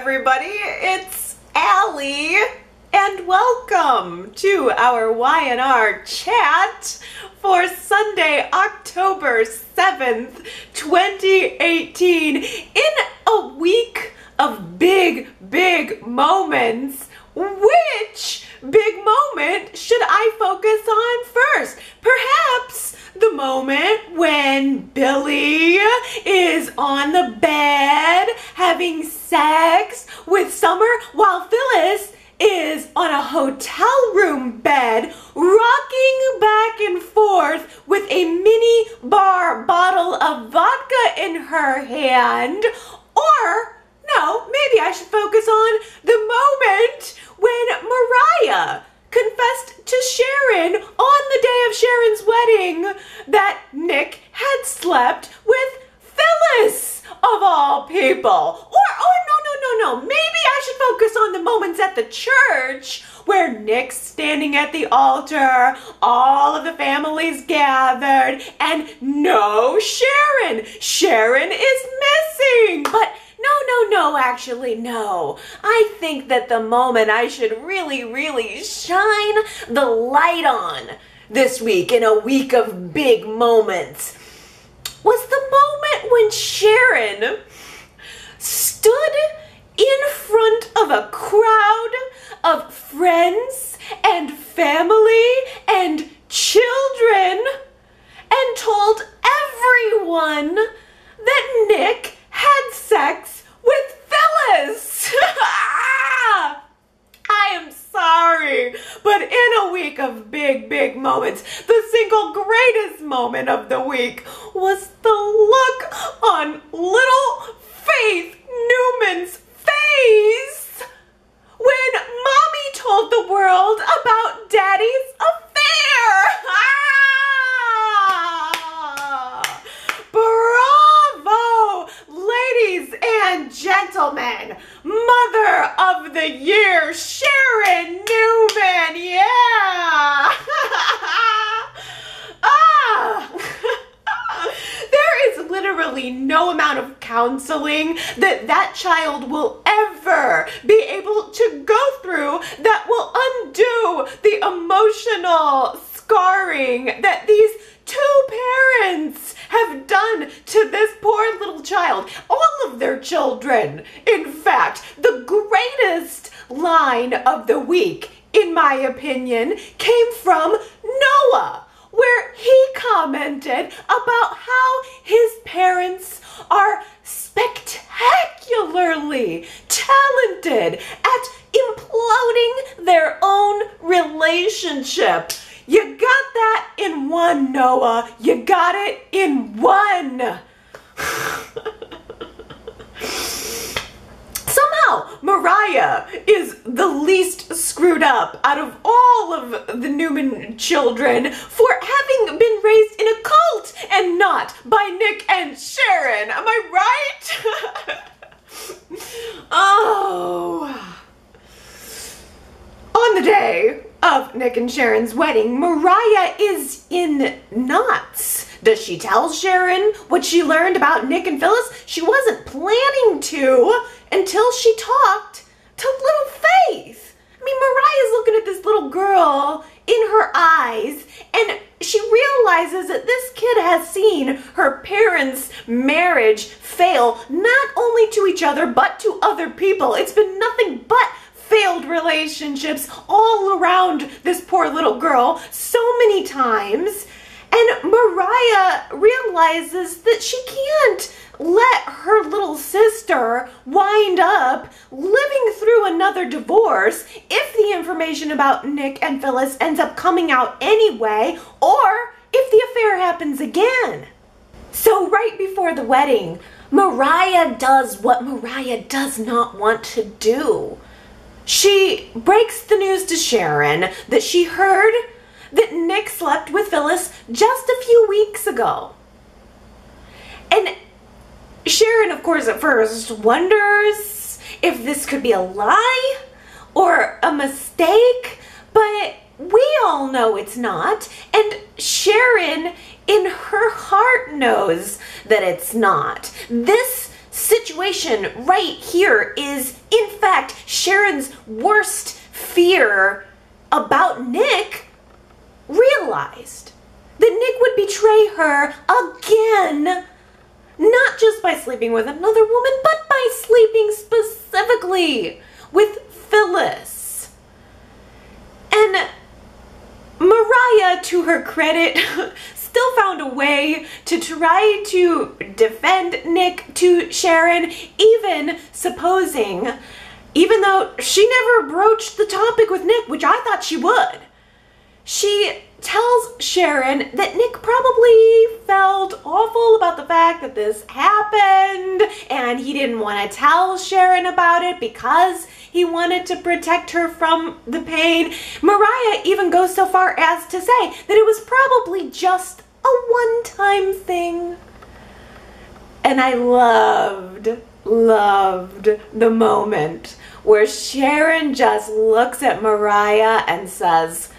everybody, it's Allie, and welcome to our Y&R Chat for Sunday, October 7th, 2018, in a week of big moments. Which big moment should I focus on first? Perhaps the moment when Billy is on the bed having sex with Summer while Phyllis is on a hotel room bed rocking back and forth with a mini bar bottle of vodka in her hand. Or, no, maybe I should focus on the moment when Mariah confessed to Sharon on the day of Sharon's wedding that Nick had slept with Phyllis, of all people. Or no. Maybe I should focus on the moments at the church where Nick's standing at the altar, all of the families gathered, and no Sharon. Sharon is missing. But no, actually, no. I think that the moment I should really shine the light on this week, in a week of big moments, was the moment when Sharon stood in front of a crowd of friends and family and children and told everyone that Nick had sex with Phyllis. I am sorry, but in a week of big moments, the single greatest moment of the week was the look on little Faith Newman's face when Mommy told the world about Daddy's affair. Bravo, ladies and gentlemen, Mother of the Year, Sharon Newman, yeah. There is literally no amount of counseling that child will ever be able to go through that will undo the emotional scarring that these two parents have done to this poor little child. All of their children. In fact, the greatest line of the week, in my opinion, came from Noah, where he commented about how his parents are spectacularly talented at imploding their own relationship. You got that in one, Noah. You got it in one. Somehow, Mariah is the least screwed up out of all of the Newman children for having been raised in a cult and not by Nick and Sharon. Am I right? Oh. On the day of Nick and Sharon's wedding, Mariah is in knots. Does she tell Sharon what she learned about Nick and Phyllis? She wasn't planning to until she talked to little Faith. I mean, Mariah's looking at this little girl in her eyes, and she realizes that this kid has seen her parents' marriage fail, not only to each other, but to other people. It's been nothing but failed relationships all around this poor little girl so many times. And Mariah realizes that she can't let her little sister wind up living through another divorce if the information about Nick and Phyllis ends up coming out anyway, or if the affair happens again. So right before the wedding, Mariah does what Mariah does not want to do. She breaks the news to Sharon that she heard that Nick slept with Phyllis just a few weeks ago. And Sharon, of course, at first wonders if this could be a lie or a mistake, but we all know it's not. And Sharon, in her heart, knows that it's not. This situation right here is, in fact, Sharon's worst fear about Nick realized. That Nick would betray her again, not just by sleeping with another woman, but by sleeping specifically with Phyllis. And Mariah, to her credit, still found a way to try to defend Nick to Sharon, even though she never broached the topic with Nick, which I thought she would. She tells Sharon that Nick probably felt awful about the fact that this happened, and he didn't want to tell Sharon about it because he wanted to protect her from the pain. Mariah even goes so far as to say that it was probably just a one-time thing. And I loved the moment where Sharon just looks at Mariah and says,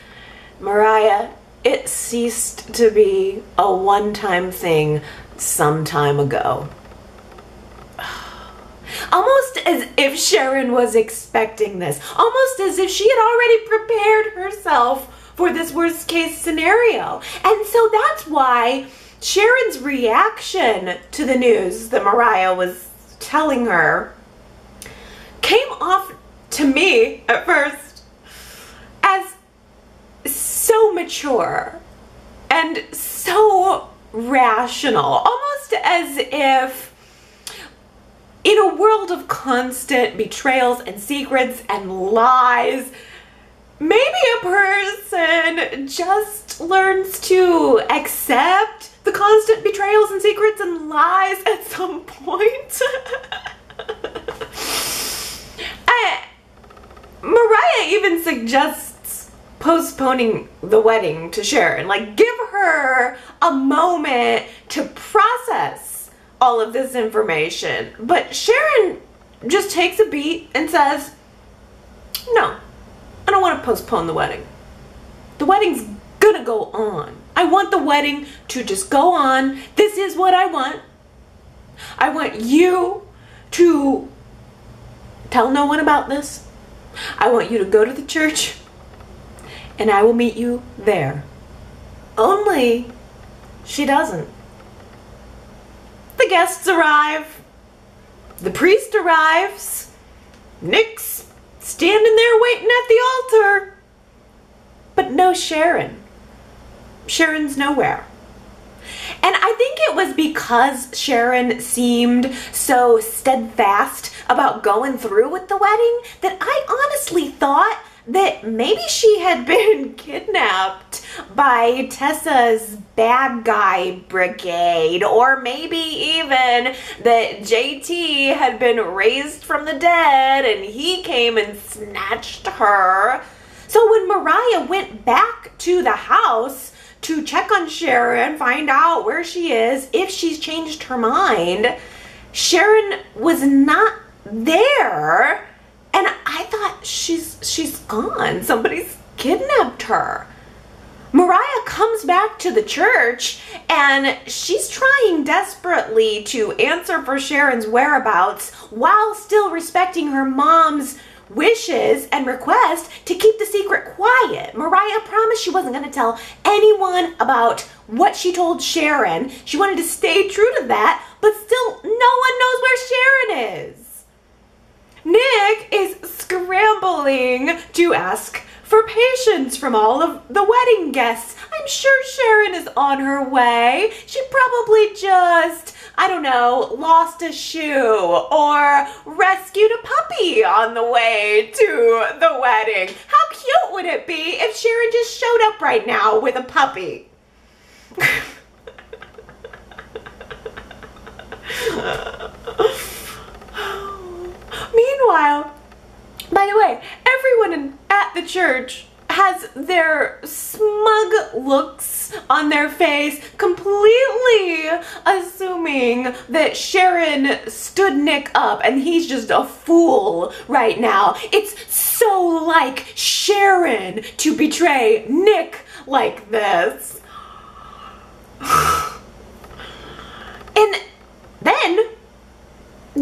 Mariah, it ceased to be a one-time thing some time ago. Almost as if Sharon was expecting this. Almost as if she had already prepared herself for this worst-case scenario. And so that's why Sharon's reaction to the news that Mariah was telling her came off to me at first as so mature and so rational, almost as if in a world of constant betrayals and secrets and lies, maybe a person just learns to accept the constant betrayals and secrets and lies at some point. Mariah even suggests postponing the wedding to Sharon. Like, give her a moment to process all of this information. But Sharon just takes a beat and says, no, I don't want to postpone the wedding. The wedding's gonna go on. I want the wedding to just go on. This is what I want. I want you to tell no one about this. I want you to go to the church and I will meet you there. Only she doesn't. The guests arrive. The priest arrives. Nick's standing there waiting at the altar. But no Sharon. Sharon's nowhere. And I think it was because Sharon seemed so steadfast about going through with the wedding that I honestly thought that maybe she had been kidnapped by Tessa's bad guy brigade, or maybe even that JT had been raised from the dead and he came and snatched her. So when Mariah went back to the house to check on Sharon, find out where she is, if she's changed her mind, Sharon was not there. And I thought, she's gone. Somebody's kidnapped her. Mariah comes back to the church and she's trying desperately to answer for Sharon's whereabouts while still respecting her mom's wishes and request to keep the secret quiet. Mariah promised she wasn't going to tell anyone about what she told Sharon. She wanted to stay true to that, but still no one knows where Sharon is. Nick is scrambling to ask for patience from all of the wedding guests. I'm sure Sharon is on her way. She probably just, I don't know, lost a shoe or rescued a puppy on the way to the wedding. How cute would it be if Sharon just showed up right now with a puppy? Meanwhile, by the way, everyone at the church has their smug looks on their face, completely assuming that Sharon stood Nick up and he's just a fool right now. It's so like Sharon to betray Nick like this. And then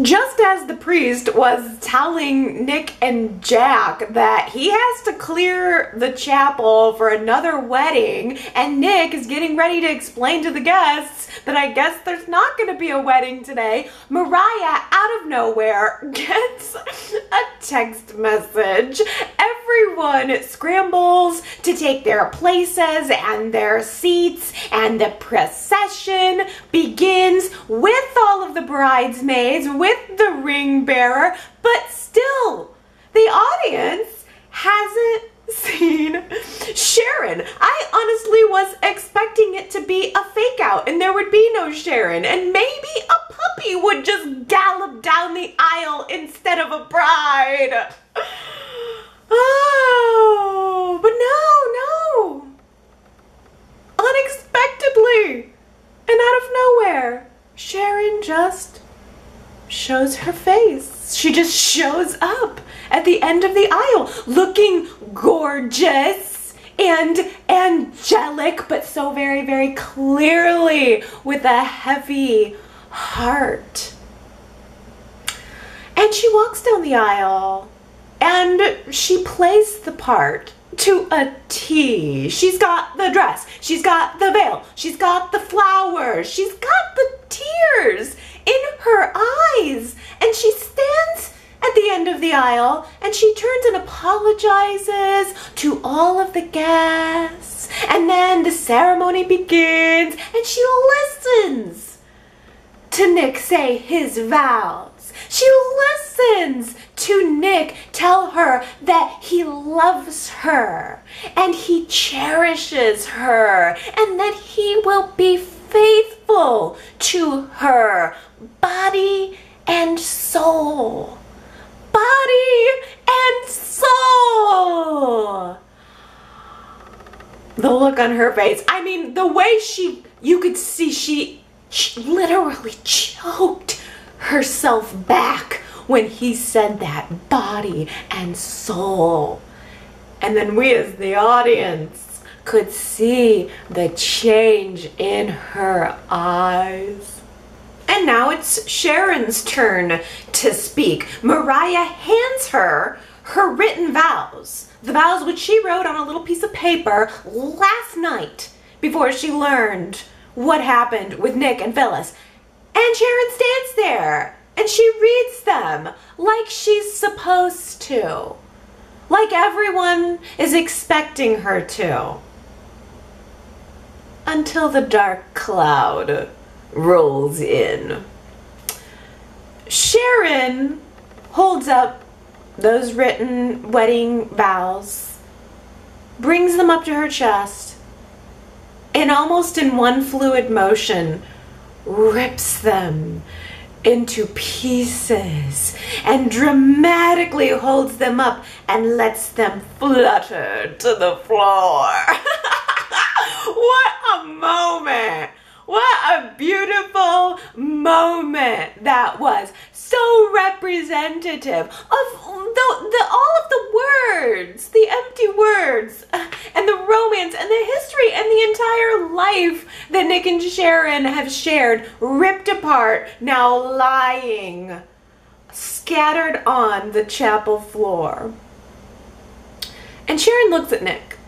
Just as the priest was telling Nick and Jack that he has to clear the chapel for another wedding, and Nick is getting ready to explain to the guests that I guess there's not going to be a wedding today, Mariah, out of nowhere, gets a text message. Everyone scrambles to take their places and their seats, and the procession begins with all of the bridesmaids, with the ring bearer, but still, the audience hasn't seen Sharon. I honestly was expecting it to be a fake out and there would be no Sharon, and maybe a puppy would just gallop down the aisle instead of a bride. Oh, but no. Unexpectedly and out of nowhere, Sharon just shows her face. She just shows up at the end of the aisle looking gorgeous and angelic, but so very, very clearly with a heavy heart. And she walks down the aisle and she plays the part to a T. She's got the dress, she's got the veil, she's got the flowers, she's got the tears in her eyes, and she stands at the end of the aisle and she turns and apologizes to all of the guests, and then the ceremony begins and she listens to Nick say his vows. She listens to Nick tell her that he loves her and he cherishes her and that he will be faithful to her body and soul. Body and soul. The look on her face. I mean, the way you could see she literally choked herself back when he said that, body and soul. And then we as the audience could see the change in her eyes. And now it's Sharon's turn to speak. Mariah hands her her written vows, the vows which she wrote on a little piece of paper last night before she learned what happened with Nick and Phyllis. And Sharon stands there and she reads them like she's supposed to, like everyone is expecting her to, until the dark cloud rolls in. Sharon holds up those written wedding vows, brings them up to her chest, and almost in one fluid motion rips them into pieces and dramatically holds them up and lets them flutter to the floor. What a moment! What a beautiful moment that was. So representative of all of the words, the empty words, and the romance and the history and the entire life that Nick and Sharon have shared, ripped apart, now lying, scattered on the chapel floor. And Sharon looks at Nick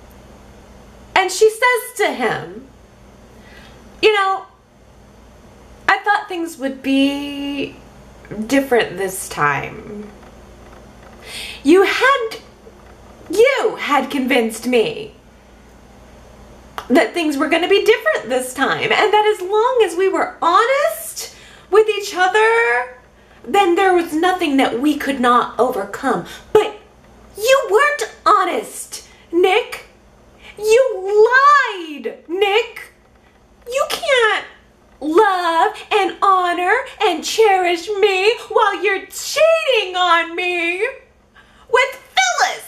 and she says to him, you know, I thought things would be different this time. You had convinced me that things were going to be different this time, and that as long as we were honest with each other, then there was nothing that we could not overcome. But you weren't honest, Nick. You lied, Nick. You can't love and honor and cherish me while you're cheating on me with Phyllis.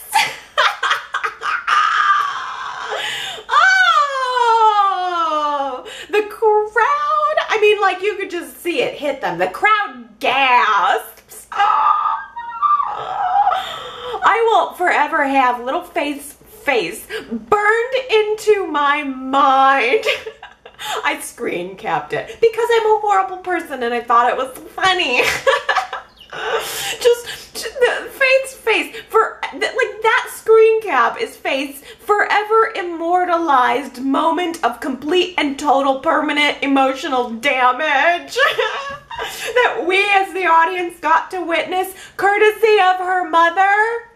Oh, the crowd, I mean, like, you could just see it hit them. The crowd gasps. Oh. I will forever have little face burned into my mind. I screen capped it because I'm a horrible person and I thought it was funny. Faith's face, like that screen cap is Faith's forever immortalized moment of complete and total permanent emotional damage that we as the audience got to witness courtesy of her mother.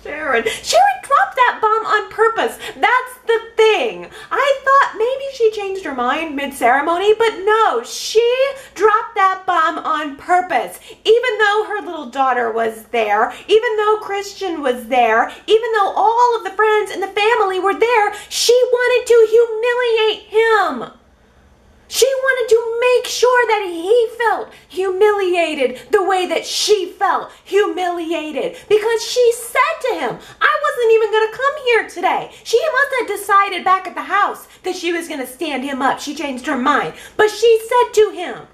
Sharon dropped that bomb on purpose. That's the thing. I thought maybe she changed her mind mid-ceremony, but no, she dropped that bomb on purpose. Even though her little daughter was there, even though Christian was there, even though all of the friends and the family were there, she wanted to humiliate him. She wanted to make sure that he felt humiliated the way that she felt humiliated, because she said to him, I wasn't even going to come here today. She must have decided back at the house that she was going to stand him up. She changed her mind. But she said to him,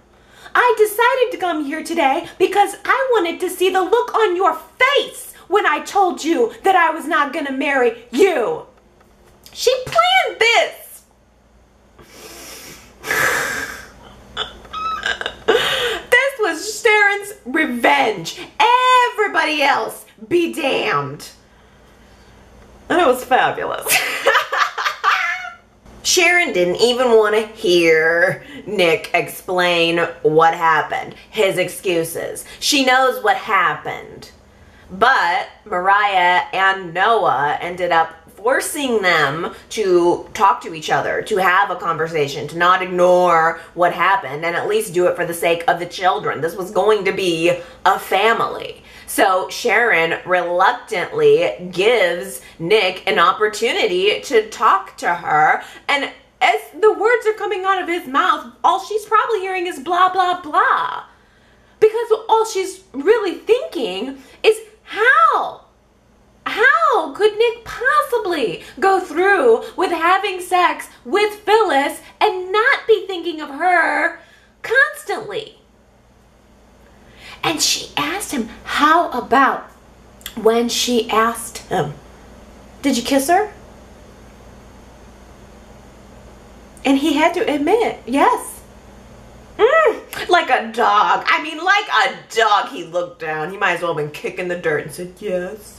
I decided to come here today because I wanted to see the look on your face when I told you that I was not going to marry you. She planned this. This was Sharon's revenge. Everybody else be damned. And it was fabulous. Sharon didn't even want to hear Nick explain what happened, his excuses. She knows what happened. But Mariah and Noah ended up forcing them to talk to each other, to have a conversation, to not ignore what happened, and at least do it for the sake of the children. This was going to be a family. So Sharon reluctantly gives Nick an opportunity to talk to her, and as the words are coming out of his mouth, all she's probably hearing is blah, blah, blah. Because all she's really thinking is, how could Nick possibly go through with having sex with Phyllis and not be thinking of her constantly? And she asked him, how about when she asked him, did you kiss her? And he had to admit, yes. Like a dog. I mean, like a dog, he looked down. He might as well have been kicking the dirt and said, yes.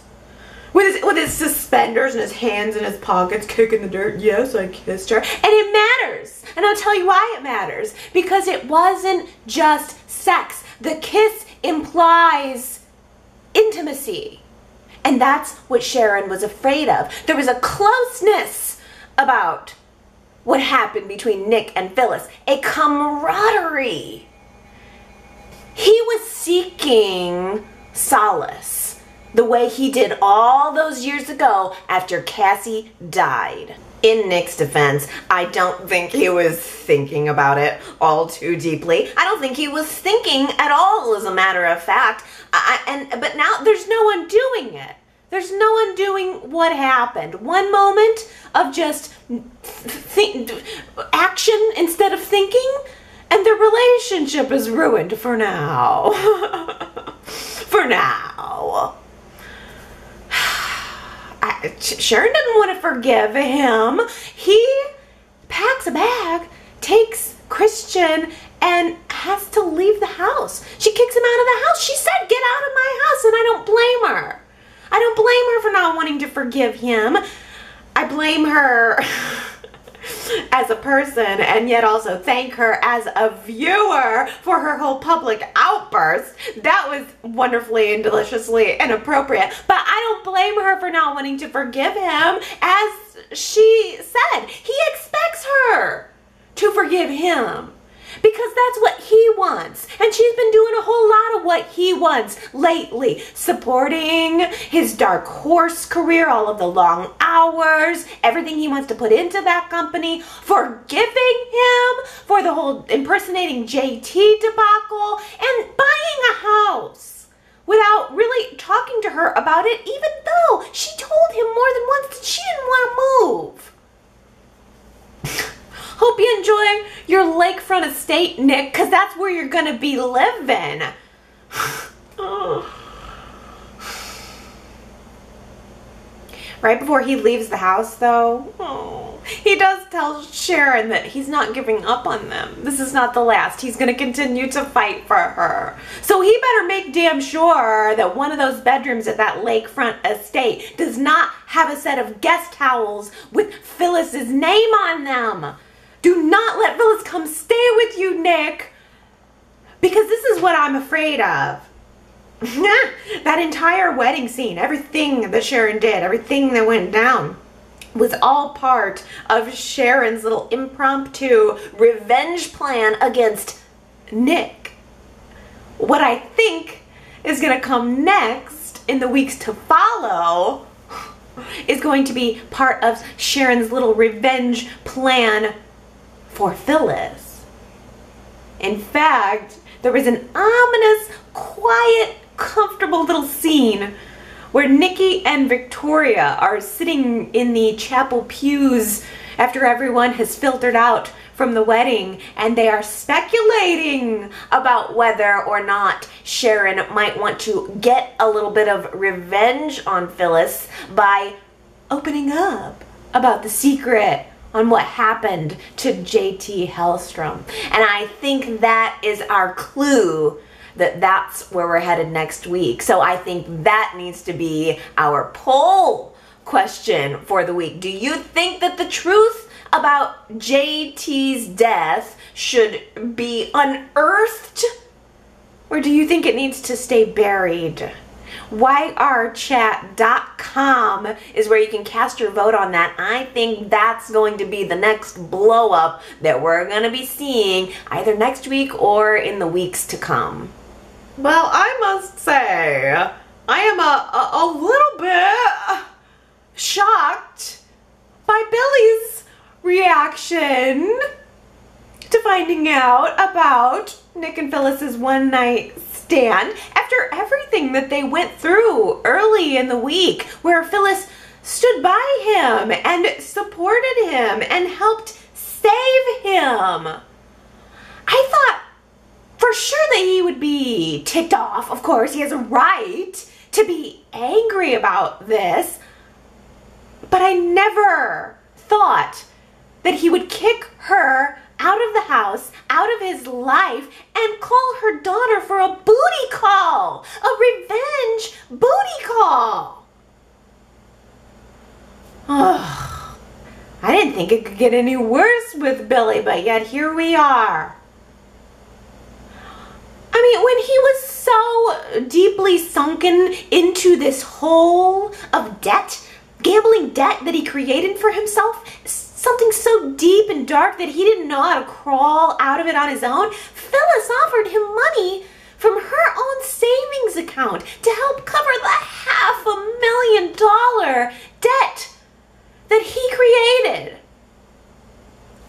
With his suspenders and his hands in his pockets, kicking the dirt. Yes, I kissed her. And it matters. And I'll tell you why it matters. Because it wasn't just sex. The kiss implies intimacy. And that's what Sharon was afraid of. There was a closeness about what happened between Nick and Phyllis. A camaraderie. He was seeking solace the way he did all those years ago after Cassie died. In Nick's defense, I don't think he was thinking about it all too deeply. I don't think he was thinking at all, as a matter of fact. But now there's no undoing it. There's no undoing what happened. One moment of just action instead of thinking, and the relationship is ruined for now. For now. Sharon didn't want to forgive him. He packs a bag, takes Christian, and has to leave the house. She kicks him out of the house. She said, get out of my house, and I don't blame her. I don't blame her for not wanting to forgive him. I blame her as a person, and yet also thank her as a viewer for her whole public outburst. That was wonderfully and deliciously inappropriate. But I don't blame her for not wanting to forgive him. As she said, he expects her to forgive him, because that's what he wants. And she's been doing a whole lot of what he wants lately. Supporting his Dark Horse career, all of the long hours, everything he wants to put into that company, forgiving him for the whole impersonating JT debacle, and buying a house without really talking to her about it, even though she told him more than once that she didn't want to move. Hope you enjoy your lakefront estate, Nick, because that's where you're going to be living. Right before he leaves the house, though, he does tell Sharon that he's not giving up on them. This is not the last. He's going to continue to fight for her. So he better make damn sure that one of those bedrooms at that lakefront estate does not have a set of guest towels with Phyllis's name on them. Do not let Phyllis come stay with you, Nick. Because this is what I'm afraid of. That entire wedding scene, everything that Sharon did, everything that went down was all part of Sharon's little impromptu revenge plan against Nick. What I think is going to come next in the weeks to follow is going to be part of Sharon's little revenge plan for Phyllis. In fact, there was an ominous, quiet, comfortable little scene where Nikki and Victoria are sitting in the chapel pews after everyone has filtered out from the wedding, and they are speculating about whether or not Sharon might want to get a little bit of revenge on Phyllis by opening up about the secret on what happened to JT Hellstrom. And I think that is our clue that that's where we're headed next week. So I think that needs to be our poll question for the week. Do you think that the truth about JT's death should be unearthed? Or do you think it needs to stay buried? YRChat.com is where you can cast your vote on that. I think that's going to be the next blow up that we're going to be seeing either next week or in the weeks to come. Well, I must say, I am a little bit shocked by Billy's reaction to finding out about Nick and Phyllis's one night stand after everything that they went through early in the week, where Phyllis stood by him and supported him and helped save him. I thought for sure that he would be ticked off. Of course, he has a right to be angry about this, but I never thought that he would kick her out of the house, out of his life, and call her daughter for a booty call, a revenge booty call. Oh, I didn't think it could get any worse with Billy, but yet here we are. I mean, when he was so deeply sunken into this hole of debt, gambling debt that he created for himself, something so deep and dark that he didn't know how to crawl out of it on his own, Phyllis offered him money from her own savings account to help cover the $500,000 debt that he created.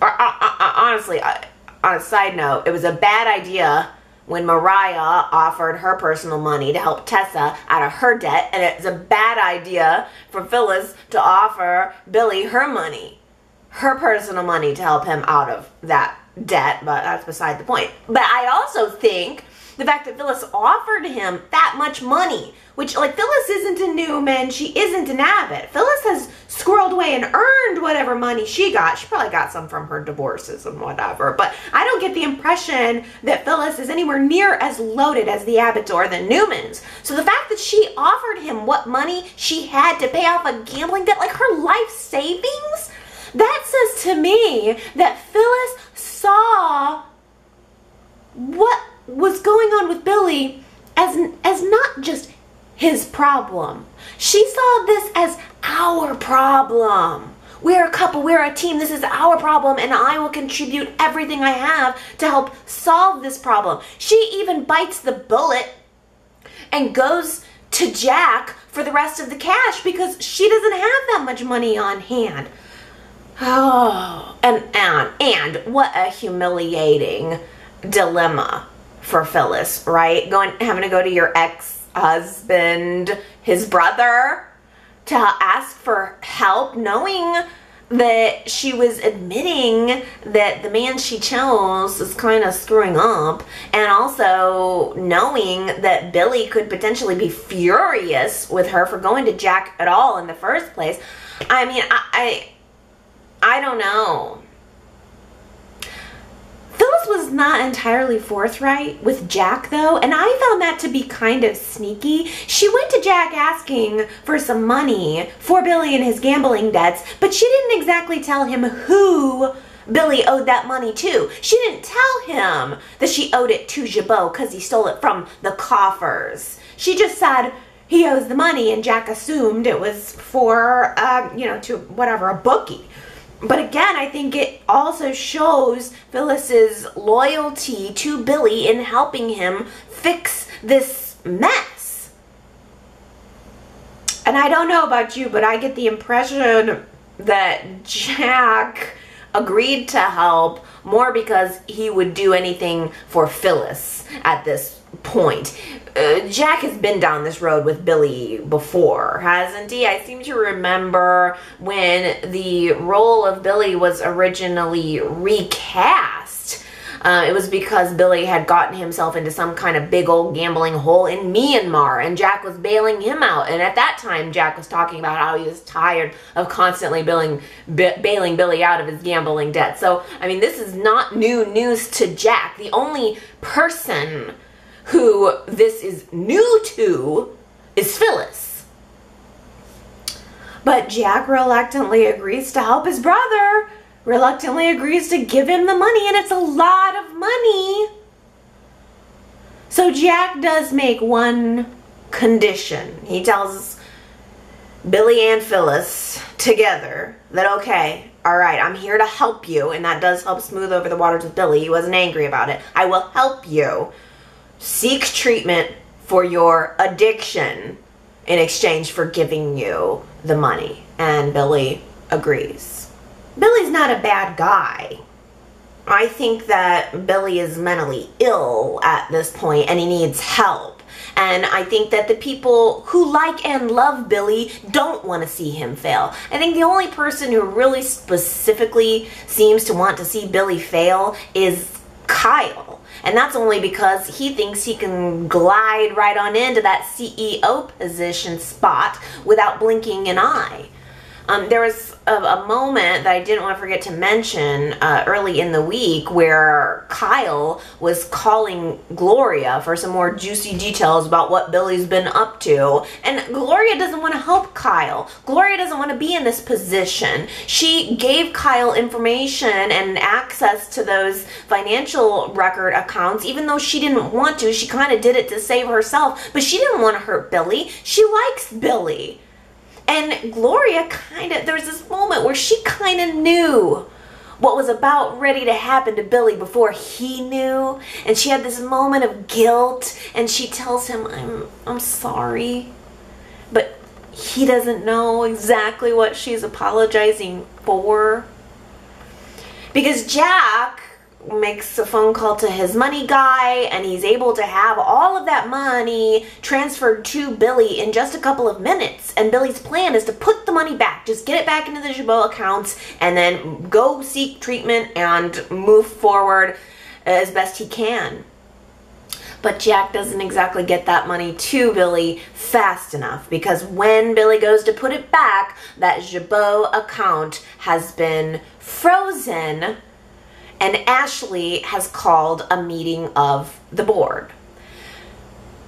Honestly, on a side note, it was a bad idea when Mariah offered her personal money to help Tessa out of her debt, and it's a bad idea for Phyllis to offer Billy her money, her personal money, to help him out of that debt, but that's beside the point. But I also think the fact that Phyllis offered him that much money, which, like, Phyllis isn't a Newman, she isn't an Abbott. Phyllis has squirreled away and earned whatever money she got. She probably got some from her divorces and whatever, but I don't get the impression that Phyllis is anywhere near as loaded as the Abbotts or the Newmans. So the fact that she offered him what money she had to pay off a gambling debt, like her life savings, that says to me that Phyllis saw what was going on with Billy as not just his problem. She saw this as our problem. We're a couple, we're a team, this is our problem, and I will contribute everything I have to help solve this problem. She even bites the bullet and goes to Jack for the rest of the cash because she doesn't have that much money on hand. Oh, and what a humiliating dilemma for Phyllis, right? Having to go to your ex-husband, his brother, to ask for help, knowing that she was admitting that the man she chose is kind of screwing up, and also knowing that Billy could potentially be furious with her for going to Jack at all in the first place. I mean, I don't know. Phyllis was not entirely forthright with Jack, though, and I found that to be kind of sneaky. She went to Jack asking for some money for Billy and his gambling debts, but she didn't exactly tell him who Billy owed that money to. She didn't tell him that she owed it to Jabot because he stole it from the coffers. She just said he owes the money, and Jack assumed it was for, to whatever, a bookie. But again, I think it also shows Phyllis's loyalty to Billy in helping him fix this mess. And I don't know about you, but I get the impression that Jack agreed to help more because he would do anything for Phyllis at this point. Jack has been down this road with Billy before, hasn't he? I seem to remember when the role of Billy was originally recast. It was because Billy had gotten himself into some kind of big old gambling hole in Myanmar, and Jack was bailing him out. And at that time, Jack was talking about how he was tired of constantly bailing Billy out of his gambling debt. So, I mean, this is not new news to Jack. The only person who this is new to is Phyllis. But Jack reluctantly agrees to help his brother, reluctantly agrees to give him the money, and it's a lot of money. So Jack does make one condition. He tells Billy and Phyllis together that, okay, all right, I'm here to help you, and that does help smooth over the waters with Billy. He wasn't angry about it. I will help you seek treatment for your addiction in exchange for giving you the money. And Billy agrees. Billy's not a bad guy. I think that Billy is mentally ill at this point and he needs help. And I think that the people who like and love Billy don't want to see him fail. I think the only person who really specifically seems to want to see Billy fail is Kyle. And that's only because he thinks he can glide right on into that CEO position spot without blinking an eye. There was a moment that I didn't want to forget to mention early in the week where Kyle was calling Gloria for some more juicy details about what Billy's been up to. And Gloria doesn't want to help Kyle. Gloria doesn't want to be in this position. She gave Kyle information and access to those financial record accounts, even though she didn't want to. She kind of did it to save herself, but she didn't want to hurt Billy. She likes Billy. And Gloria there was this moment where she kind of knew what was about ready to happen to Billy before he knew. And she had this moment of guilt, and she tells him, I'm sorry. But he doesn't know exactly what she's apologizing for. Because Jack makes a phone call to his money guy, and he's able to have all of that money transferred to Billy in just a couple of minutes. And Billy's plan is to put the money back, just get it back into the Jabot accounts, and then go seek treatment and move forward as best he can. But Jack doesn't exactly get that money to Billy fast enough, because when Billy goes to put it back, that Jabot account has been frozen, and Ashley has called a meeting of the board.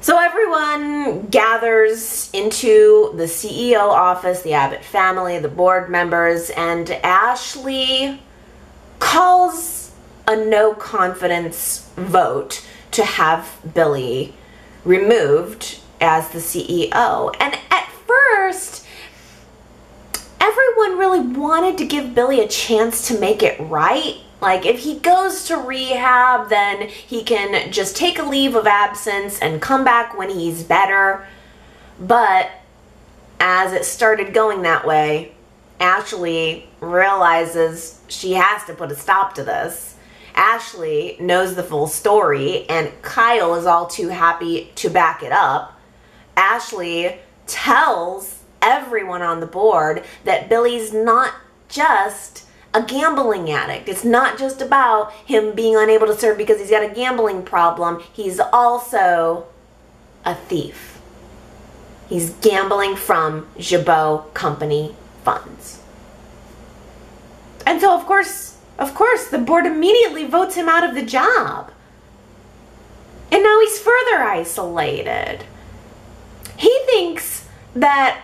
So everyone gathers into the CEO office, the Abbott family, the board members, and Ashley calls a no confidence vote to have Billy removed as the CEO. And at first, everyone really wanted to give Billy a chance to make it right. Like, if he goes to rehab, then he can just take a leave of absence and come back when he's better. But as it started going that way, Ashley realizes she has to put a stop to this. Ashley knows the full story, and Kyle is all too happy to back it up. Ashley tells everyone on the board that Billy's not just a gambling addict. It's not just about him being unable to serve because he's got a gambling problem. He's also a thief. He's gambling from Jabot Company funds. And so, of course, the board immediately votes him out of the job. And now he's further isolated. He thinks that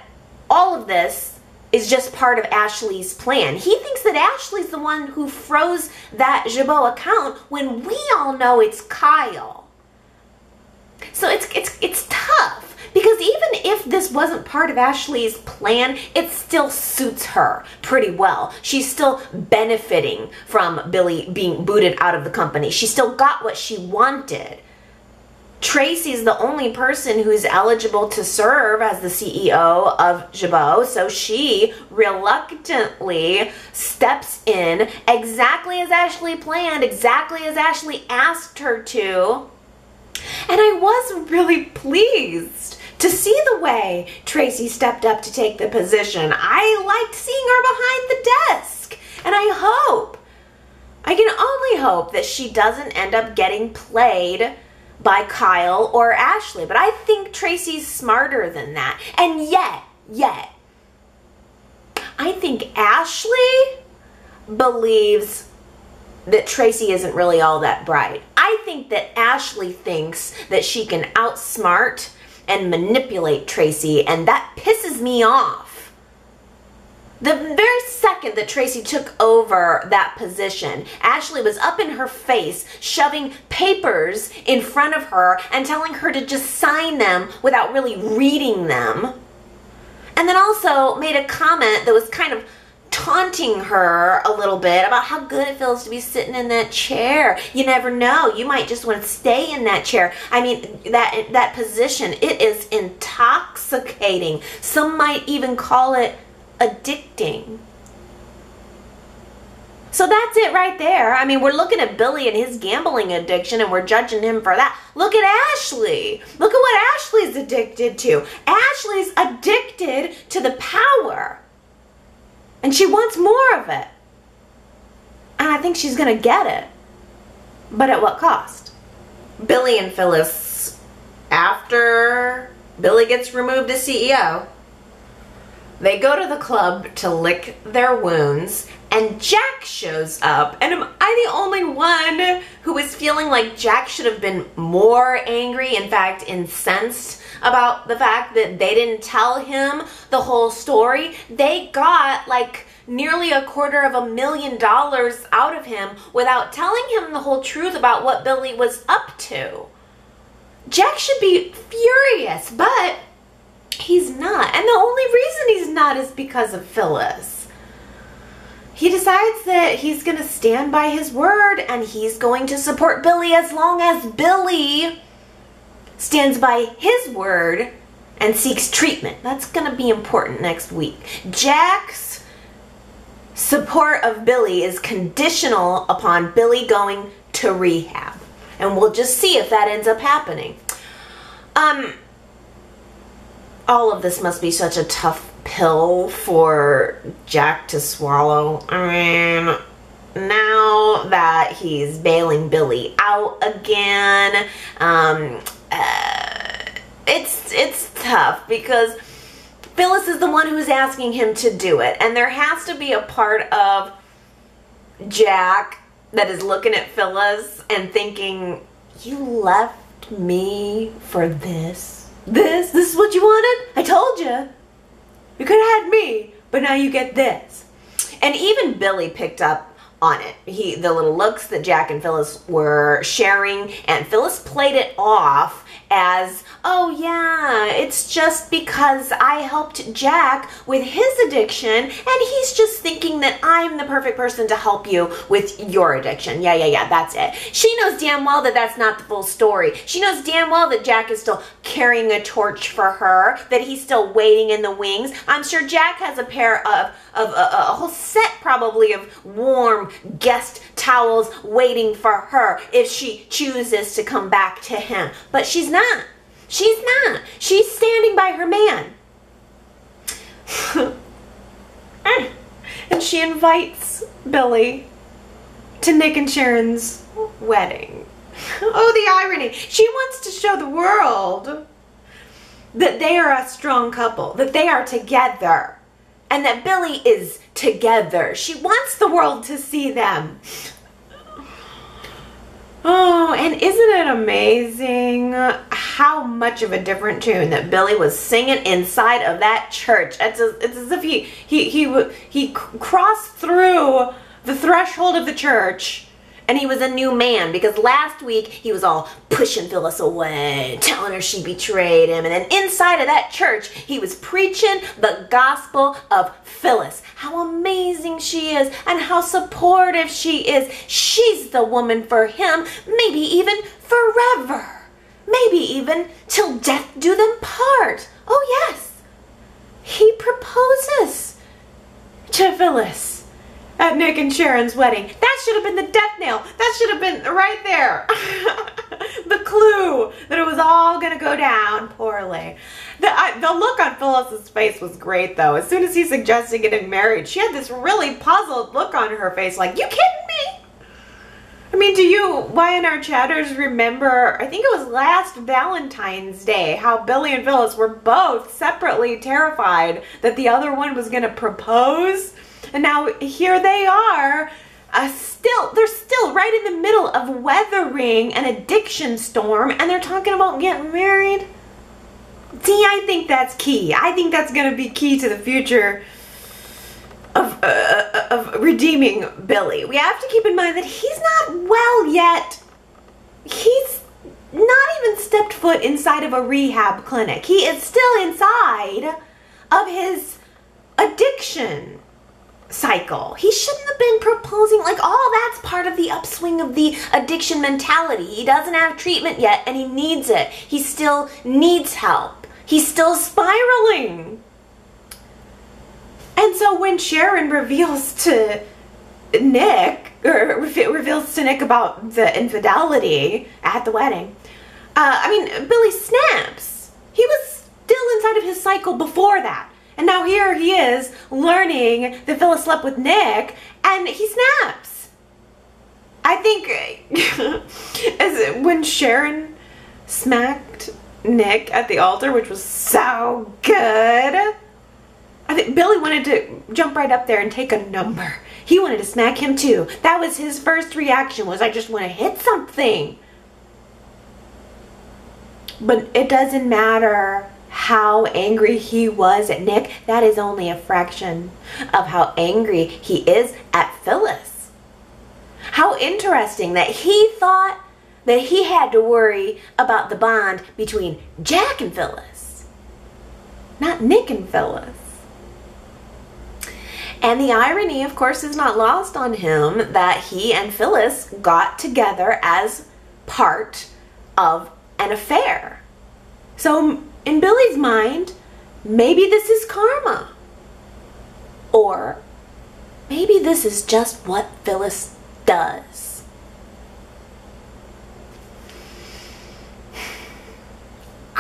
all of this is just part of Ashley's plan. He thinks that Ashley's the one who froze that Jabot account when we all know it's Kyle. So it's tough. Because even if this wasn't part of Ashley's plan, it still suits her pretty well. She's still benefiting from Billy being booted out of the company. She still got what she wanted. Tracy's the only person who's eligible to serve as the CEO of Jabot, so she reluctantly steps in exactly as Ashley planned, exactly as Ashley asked her to. And I was really pleased to see the way Tracy stepped up to take the position. I liked seeing her behind the desk. And I can only hope that she doesn't end up getting played by Kyle or Ashley. But I think Tracy's smarter than that. And yet, I think Ashley believes that Tracy isn't really all that bright. I think that Ashley thinks that she can outsmart and manipulate Tracy, and that pisses me off. The very second that Tracy took over that position, Ashley was up in her face, shoving papers in front of her and telling her to just sign them without really reading them. And then also made a comment that was kind of taunting her a little bit about how good it feels to be sitting in that chair. You never know. You might just want to stay in that chair. I mean, that position, it is intoxicating. Some might even call it addicting. So that's it right there. I mean, we're looking at Billy and his gambling addiction and we're judging him for that. Look at Ashley. Look at what Ashley's addicted to. Ashley's addicted to the power. And she wants more of it. And I think she's going to get it. But at what cost? Billy and Phyllis, after Billy gets removed as CEO, they go to the club to lick their wounds, and Jack shows up. And am I the only one who is feeling like Jack should have been more angry, in fact, incensed about the fact that they didn't tell him the whole story? They got like nearly $250,000 out of him without telling him the whole truth about what Billy was up to. Jack should be furious, but he's not. And the only reason he's not is because of Phyllis. He decides that he's going to stand by his word and he's going to support Billy as long as Billy stands by his word and seeks treatment. That's going to be important next week. Jack's support of Billy is conditional upon Billy going to rehab. And we'll just see if that ends up happening. All of this must be such a tough pill for Jack to swallow. I mean, now that he's bailing Billy out again, it's tough because Phyllis is the one who's asking him to do it, and there has to be a part of Jack that is looking at Phyllis and thinking, you left me for this? This is what you wanted? I told you. You could have had me, but now you get this. And even Billy picked up on it. The little looks that Jack and Phyllis were sharing, and Phyllis played it off as, oh yeah, it's just because I helped Jack with his addiction and he's just thinking that I'm the perfect person to help you with your addiction. Yeah, that's it. She knows damn well that that's not the full story. She knows damn well that Jack is still carrying a torch for her, that he's still waiting in the wings. I'm sure Jack has a pair of a whole set probably of warm guest towels waiting for her if she chooses to come back to him. But she's not. She's not. She's standing by her man. And and she invites Billy to Nick and Sharon's wedding. Oh, the irony. She wants to show the world that they are a strong couple, that they are together, and that Billy is together. She wants the world to see them. Oh, and isn't it amazing how much of a different tune that Billy was singing inside of that church? It's as if he crossed through the threshold of the church and he was a new man, because last week he was all pushing Phyllis away, telling her she betrayed him, and then inside of that church he was preaching the gospel of Phyllis. How amazing she is and how supportive she is. She's the woman for him, maybe even forever. Maybe even till death do them part. Oh yes, he proposes to Phyllis at Nick and Sharon's wedding. That should have been the death nail. That should have been right there. The clue that it was all going to go down poorly. The look on Phyllis's face was great, though. As soon as he suggested getting married, she had this really puzzled look on her face, like, you kidding me? I mean, do you Y&R Chatters remember, I think it was last Valentine's Day, how Billy and Phyllis were both separately terrified that the other one was going to propose? And now here they are, they're still right in the middle of weathering an addiction storm, and they're talking about getting married. See, I think that's key. I think that's going to be key to the future of redeeming Billy. We have to keep in mind that he's not well yet. He's not even stepped foot inside of a rehab clinic. He is still inside of his addiction cycle. He shouldn't have been proposing. Like, all that's part of the upswing of the addiction mentality. He doesn't have treatment yet, and he needs it. He still needs help. He's still spiraling. And so when Sharon reveals to Nick, or reveals to Nick about the infidelity at the wedding, Billy snaps. He was still inside of his cycle before that. And now here he is learning that Phyllis slept with Nick, and he snaps. I think when Sharon smacked Nick at the altar, which was so good, I think Billy wanted to jump right up there and take a number. He wanted to smack him too. That was his first reaction, was I just want to hit something. But it doesn't matter how angry he was at Nick. That is only a fraction of how angry he is at Phyllis. How interesting that he thought that he had to worry about the bond between Jack and Phyllis, not Nick and Phyllis. And the irony, of course, is not lost on him that he and Phyllis got together as part of an affair. So in Billy's mind, maybe this is karma. Or maybe this is just what Phyllis does.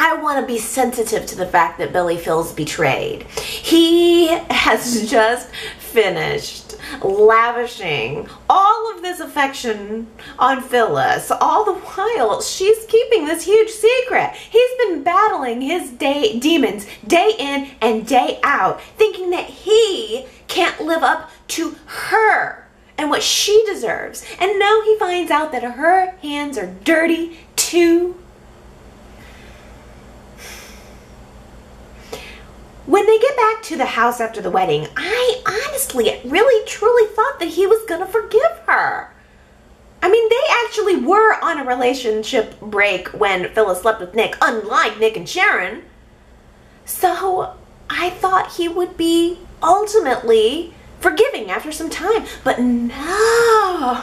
I want to be sensitive to the fact that Billy feels betrayed. He has just finished lavishing all of this affection on Phyllis, all the while she's keeping this huge secret. He's been battling his demons day in and day out, thinking that he can't live up to her and what she deserves. And now he finds out that her hands are dirty too. When they get back to the house after the wedding, I honestly, really, truly thought that he was going to forgive her. I mean, they actually were on a relationship break when Phyllis slept with Nick, unlike Nick and Sharon. So I thought he would be ultimately forgiving after some time. But no.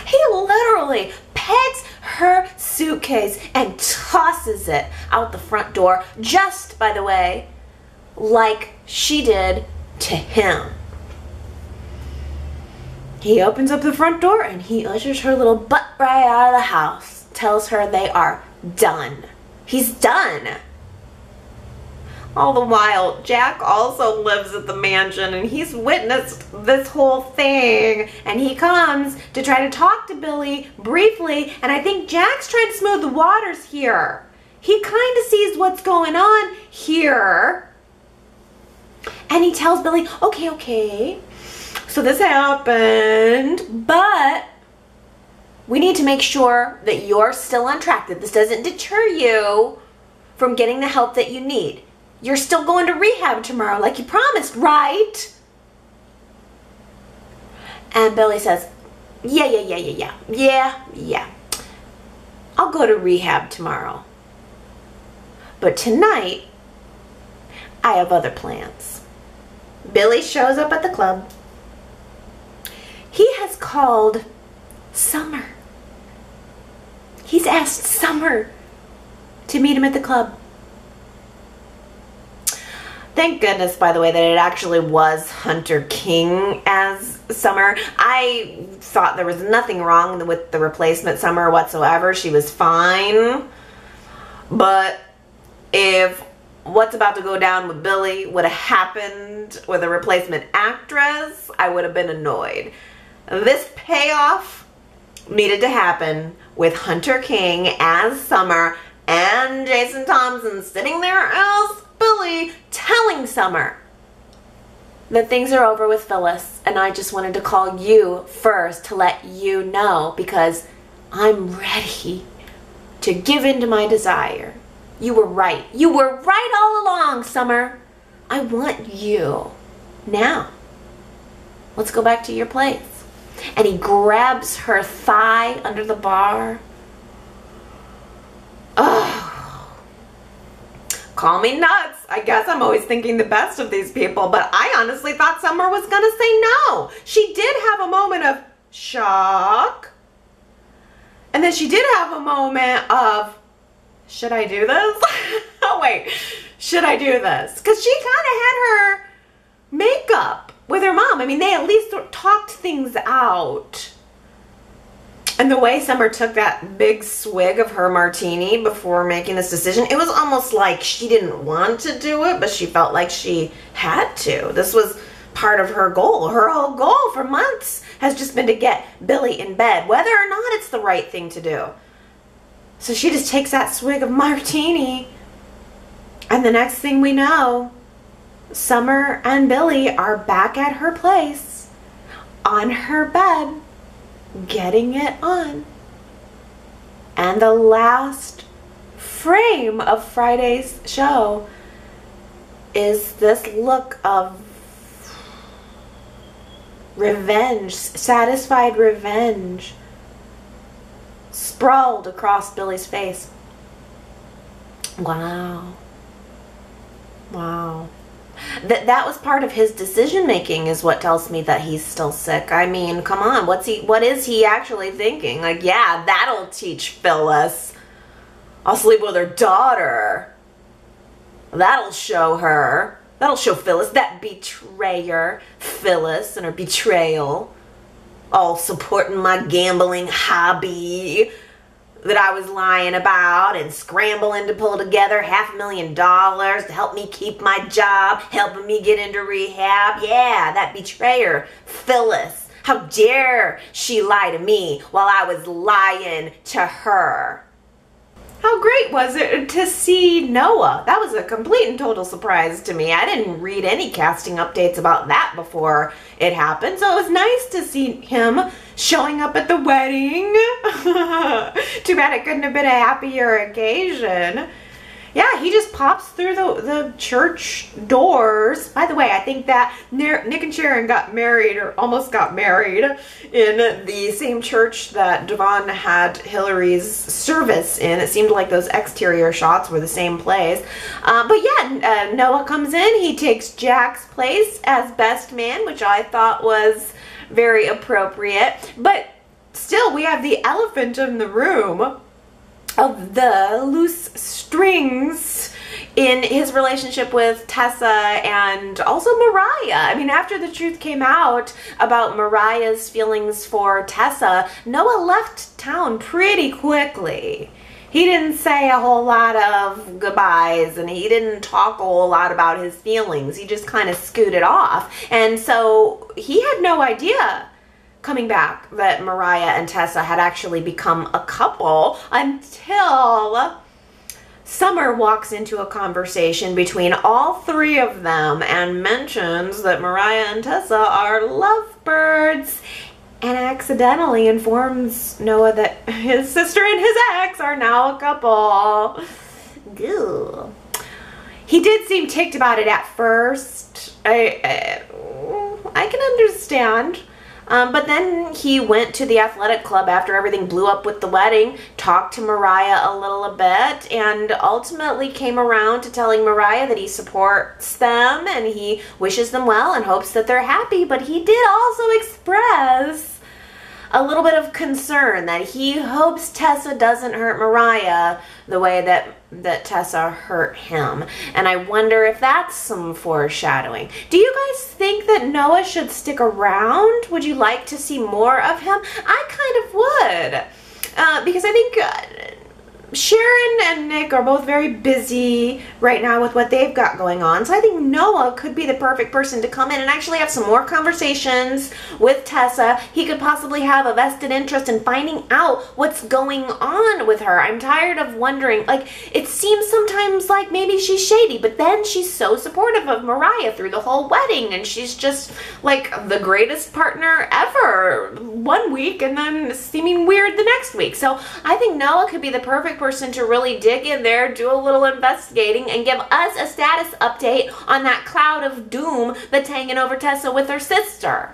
He literally pegs her suitcase and tosses it out the front door, just, by the way, like she did to him. He opens up the front door and he ushers her little butt right out of the house, tells her they are done. He's done. All the while, Jack also lives at the mansion and he's witnessed this whole thing. And he comes to try to talk to Billy briefly, and I think Jack's trying to smooth the waters here. He kind of sees what's going on here. And he tells Billy, okay, so this happened, but we need to make sure that you're still on track, that this doesn't deter you from getting the help that you need. You're still going to rehab tomorrow like you promised, right? And Billy says, yeah. I'll go to rehab tomorrow. But tonight, I have other plans. Billy shows up at the club. He has called Summer. He's asked Summer to meet him at the club. Thank goodness, by the way, that it actually was Hunter King as Summer. I thought there was nothing wrong with the replacement Summer whatsoever. She was fine. But if what's about to go down with Billy would have happened with a replacement actress, I would have been annoyed. This payoff needed to happen with Hunter King as Summer and Jason Thompson sitting there as Billy telling Summer that things are over with Phyllis, and I just wanted to call you first to let you know because I'm ready to give in to my desire. You were right. You were right all along, Summer. I want you. Now, let's go back to your place. And he grabs her thigh under the bar. Oh, call me nuts. I guess I'm always thinking the best of these people, but I honestly thought Summer was going to say no. She did have a moment of shock. And then she did have a moment of, should I do this? Oh, wait. Should I do this? Because she kind of had her makeup with her mom. I mean, they at least talked things out. And the way Summer took that big swig of her martini before making this decision, it was almost like she didn't want to do it, but she felt like she had to. This was part of her goal. Her whole goal for months has just been to get Billy in bed, whether or not it's the right thing to do. So she just takes that swig of martini, and the next thing we know, Summer and Billy are back at her place, on her bed, getting it on. And the last frame of Friday's show is this look of revenge, satisfied revenge, sprawled across Billy's face. Wow. Wow. That was part of his decision making is what tells me that he's still sick. I mean, come on, what is he actually thinking? Like, yeah, that'll teach Phyllis. I'll sleep with her daughter. That'll show her. That'll show Phyllis, that betrayer, Phyllis and her betrayal. All supporting my gambling hobby that I was lying about and scrambling to pull together $500,000 to help me keep my job, helping me get into rehab. Yeah, that betrayer, Phyllis. How dare she lie to me while I was lying to her. How great was it to see Noah? That was a complete and total surprise to me. I didn't read any casting updates about that before it happened, so it was nice to see him showing up at the wedding. Too bad it couldn't have been a happier occasion. Yeah, he just pops through the church doors. By the way, I think that Nick and Sharon got married, or almost got married, in the same church that Devon had Hillary's service in. It seemed like those exterior shots were the same place. But yeah, Noah comes in. He takes Jack's place as best man, which I thought was very appropriate. But still, we have the elephant in the room of the loose strings in his relationship with Tessa and also Mariah. I mean, after the truth came out about Mariah's feelings for Tessa, Noah left town pretty quickly. He didn't say a whole lot of goodbyes, and he didn't talk a whole lot about his feelings. He just kind of scooted off. And so he had no idea coming back that Mariah and Tessa had actually become a couple until Summer walks into a conversation between all three of them and mentions that Mariah and Tessa are lovebirds, and accidentally informs Noah that his sister and his ex are now a couple. Ew. He did seem ticked about it at first. I can understand. But then he went to the athletic club after everything blew up with the wedding, talked to Mariah a little bit, and ultimately came around to telling Mariah that he supports them and he wishes them well and hopes that they're happy. But he did also express a little bit of concern that he hopes Tessa doesn't hurt Mariah the way that Tessa hurt him. And I wonder if that's some foreshadowing. Do you guys think that Noah should stick around? Would you like to see more of him? I kind of would. Because I think Sharon and Nick are both very busy right now with what they've got going on. So I think Noah could be the perfect person to come in and actually have some more conversations with Tessa. He could possibly have a vested interest in finding out what's going on with her. I'm tired of wondering, like, it seems sometimes like maybe she's shady, but then she's so supportive of Mariah through the whole wedding, and she's just like the greatest partner ever one week and then seeming weird the next week. So I think Noah could be the perfect person to really dig in there, do a little investigating, and give us a status update on that cloud of doom that's hanging over Tessa with her sister.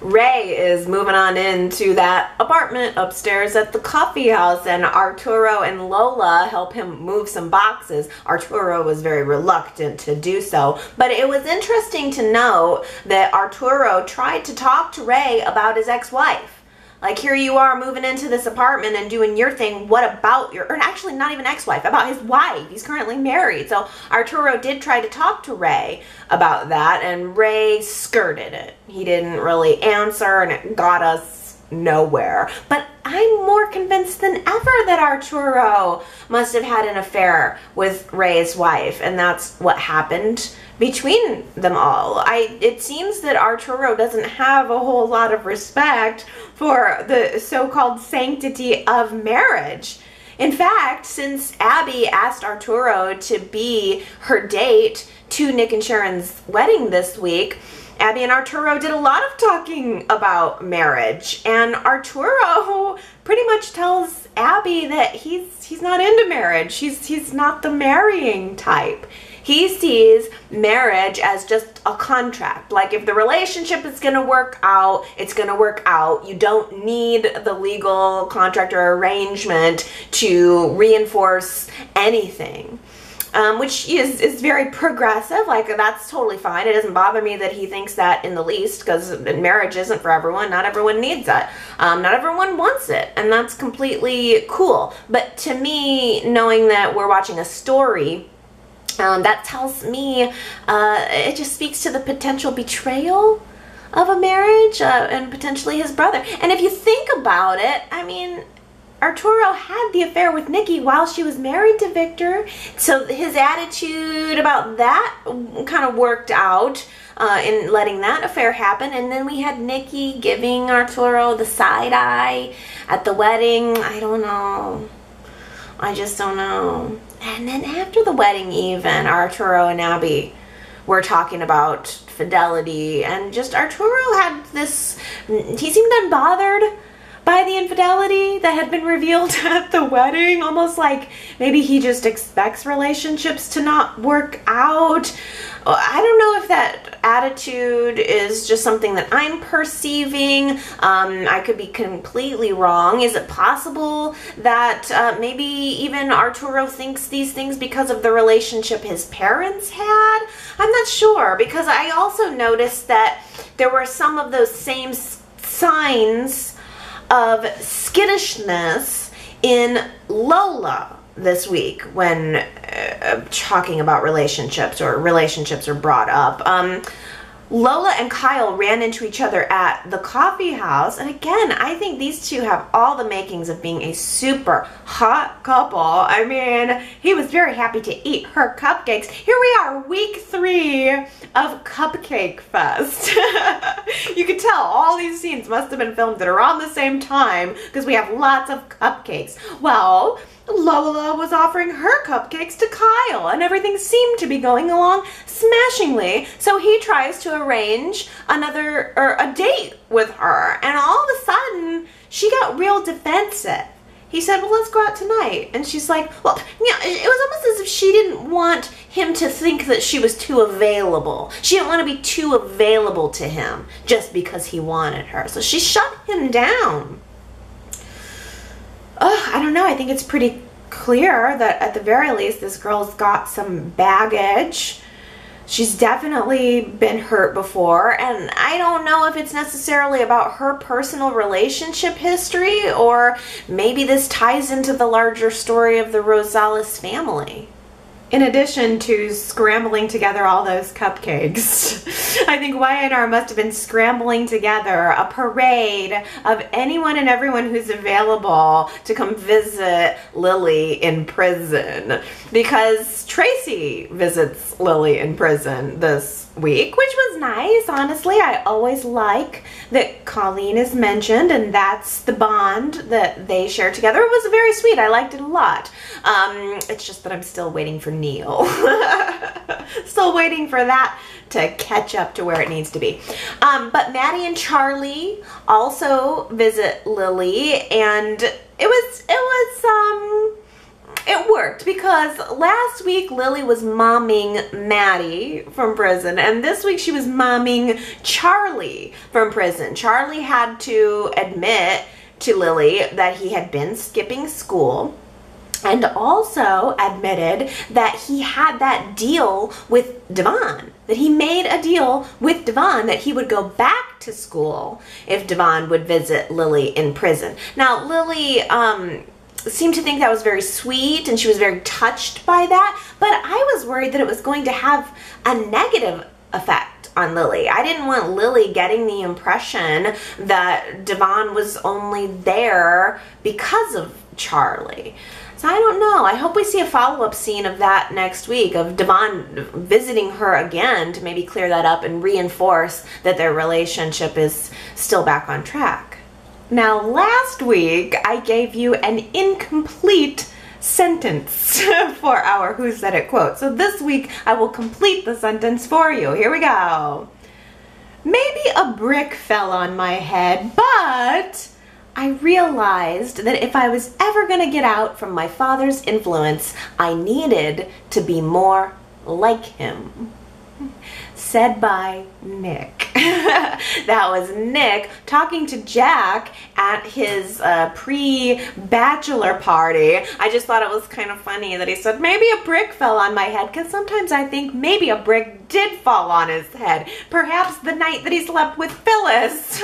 Ray is moving on into that apartment upstairs at the coffee house, and Arturo and Lola help him move some boxes. Arturo was very reluctant to do so, but it was interesting to note that Arturo tried to talk to Ray about his ex-wife. Like, here you are moving into this apartment and doing your thing. What about your, or actually not even ex-wife, about his wife. He's currently married. So Arturo did try to talk to Ray about that, and Ray skirted it. He didn't really answer, and it got us nowhere. But I'm more convinced than ever that Arturo must have had an affair with Ray's wife, and that's what happened between them all. It seems that Arturo doesn't have a whole lot of respect for the so-called sanctity of marriage. In fact, since Abby asked Arturo to be her date to Nick and Sharon's wedding this week, Abby and Arturo did a lot of talking about marriage, and Arturo pretty much tells Abby that he's not into marriage. He's not the marrying type. He sees marriage as just a contract. Like, if the relationship is going to work out, it's going to work out. You don't need the legal contract or arrangement to reinforce anything. Which is very progressive. Like, that's totally fine. It doesn't bother me that he thinks that in the least, because marriage isn't for everyone. Not everyone needs it. Not everyone wants it, and that's completely cool. But to me, knowing that we're watching a story, that tells me it just speaks to the potential betrayal of a marriage and potentially his brother. And if you think about it, I mean, Arturo had the affair with Nikki while she was married to Victor, so his attitude about that kind of worked out in letting that affair happen. And then we had Nikki giving Arturo the side eye at the wedding. I don't know. I just don't know. And then after the wedding even, Arturo and Abby were talking about fidelity, and just Arturo had this, he seemed unbothered by the infidelity that had been revealed at the wedding, almost like maybe he just expects relationships to not work out. I don't know if that attitude is just something that I'm perceiving. I could be completely wrong. Is it possible that maybe even Arturo thinks these things because of the relationship his parents had? I'm not sure, because I also noticed that there were some of those same signs of skittishness in Lola this week when talking about relationships, or relationships are brought up. Lola and Kyle ran into each other at the coffee house. And again, I think these two have all the makings of being a super hot couple. I mean, he was very happy to eat her cupcakes. Here we are, week 3 of Cupcake Fest. You can tell all these scenes must have been filmed at around the same time because we have lots of cupcakes. Well, Lola was offering her cupcakes to Kyle, and everything seemed to be going along smashingly. So he tries to arrange a date with her, and all of a sudden she got real defensive. He said, well, let's go out tonight. And she's like, well, yeah, it was almost as if she didn't want him to think that she was too available. She didn't want to be too available to him just because he wanted her. So she shut him down. I don't know. I think it's pretty clear that at the very least this girl's got some baggage. She's definitely been hurt before, and I don't know if it's necessarily about her personal relationship history, or maybe this ties into the larger story of the Rosales family. In addition to scrambling together all those cupcakes, I think Y&R must have been scrambling together a parade of anyone and everyone who's available to come visit Lily in prison. Because Tracy visits Lily in prison this week, which was nice, honestly. I always like that Colleen is mentioned, and that's the bond that they share together. It was very sweet. I liked it a lot. It's just that I'm still waiting for Neil. Still waiting for that to catch up to where it needs to be. But Maddie and Charlie also visit Lily, and it worked because last week Lily was momming Maddie from prison, and this week she was momming Charlie from prison. Charlie had to admit to Lily that he had been skipping school, and also admitted that he had that deal with Devon, that he made a deal with Devon that he would go back to school if Devon would visit Lily in prison. Now, Lily seemed to think that was very sweet, and she was very touched by that, but I was worried that it was going to have a negative effect on Lily. I didn't want Lily getting the impression that Devon was only there because of Charlie. So I don't know. I hope we see a follow-up scene of that next week, of Devon visiting her again to maybe clear that up and reinforce that their relationship is still back on track. Now, last week I gave you an incomplete sentence for our Who Said It quote. So this week I will complete the sentence for you. Here we go. Maybe a brick fell on my head, but I realized that if I was ever going to get out from my father's influence, I needed to be more like him. Said by Nick. That was Nick talking to Jack at his pre-bachelor party. I just thought it was kind of funny that he said, maybe a brick fell on my head, because sometimes I think maybe a brick did fall on his head. Perhaps the night that he slept with Phyllis.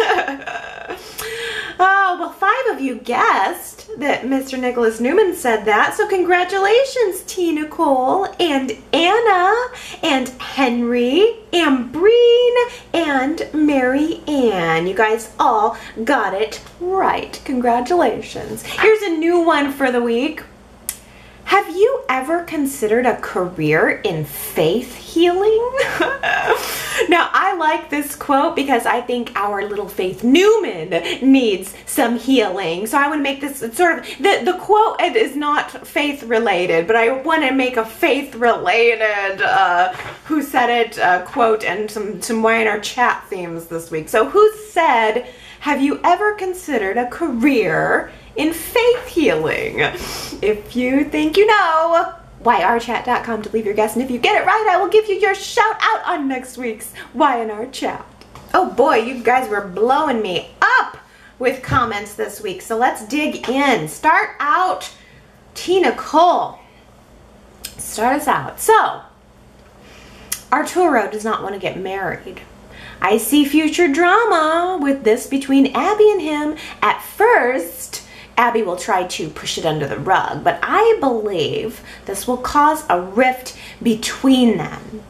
Oh, well, 5 of you guessed that Mr. Nicholas Newman said that, so congratulations, T. Nicole and Anna and Henry and Breen and Mary Ann. You guys all got it right. Congratulations. Here's a new one for the week. Have you ever considered a career in faith healing? Now, I like this quote because I think our little Faith Newman needs some healing. So I want to make this sort of, the quote is not faith related, but I want to make a faith related Who Said It quote and some Y&R Chat themes this week. So who said, have you ever considered a career in faith healing? If you think you know, yrchat.com to leave your guess, and if you get it right, I will give you your shout out on next week's Y&R Chat. Oh boy, you guys were blowing me up with comments this week, so let's dig in. Start out, T. Nicole. Start us out. So, Arturo does not want to get married. I see future drama with this between Abby and him. At first, Abby will try to push it under the rug, but I believe this will cause a rift between them.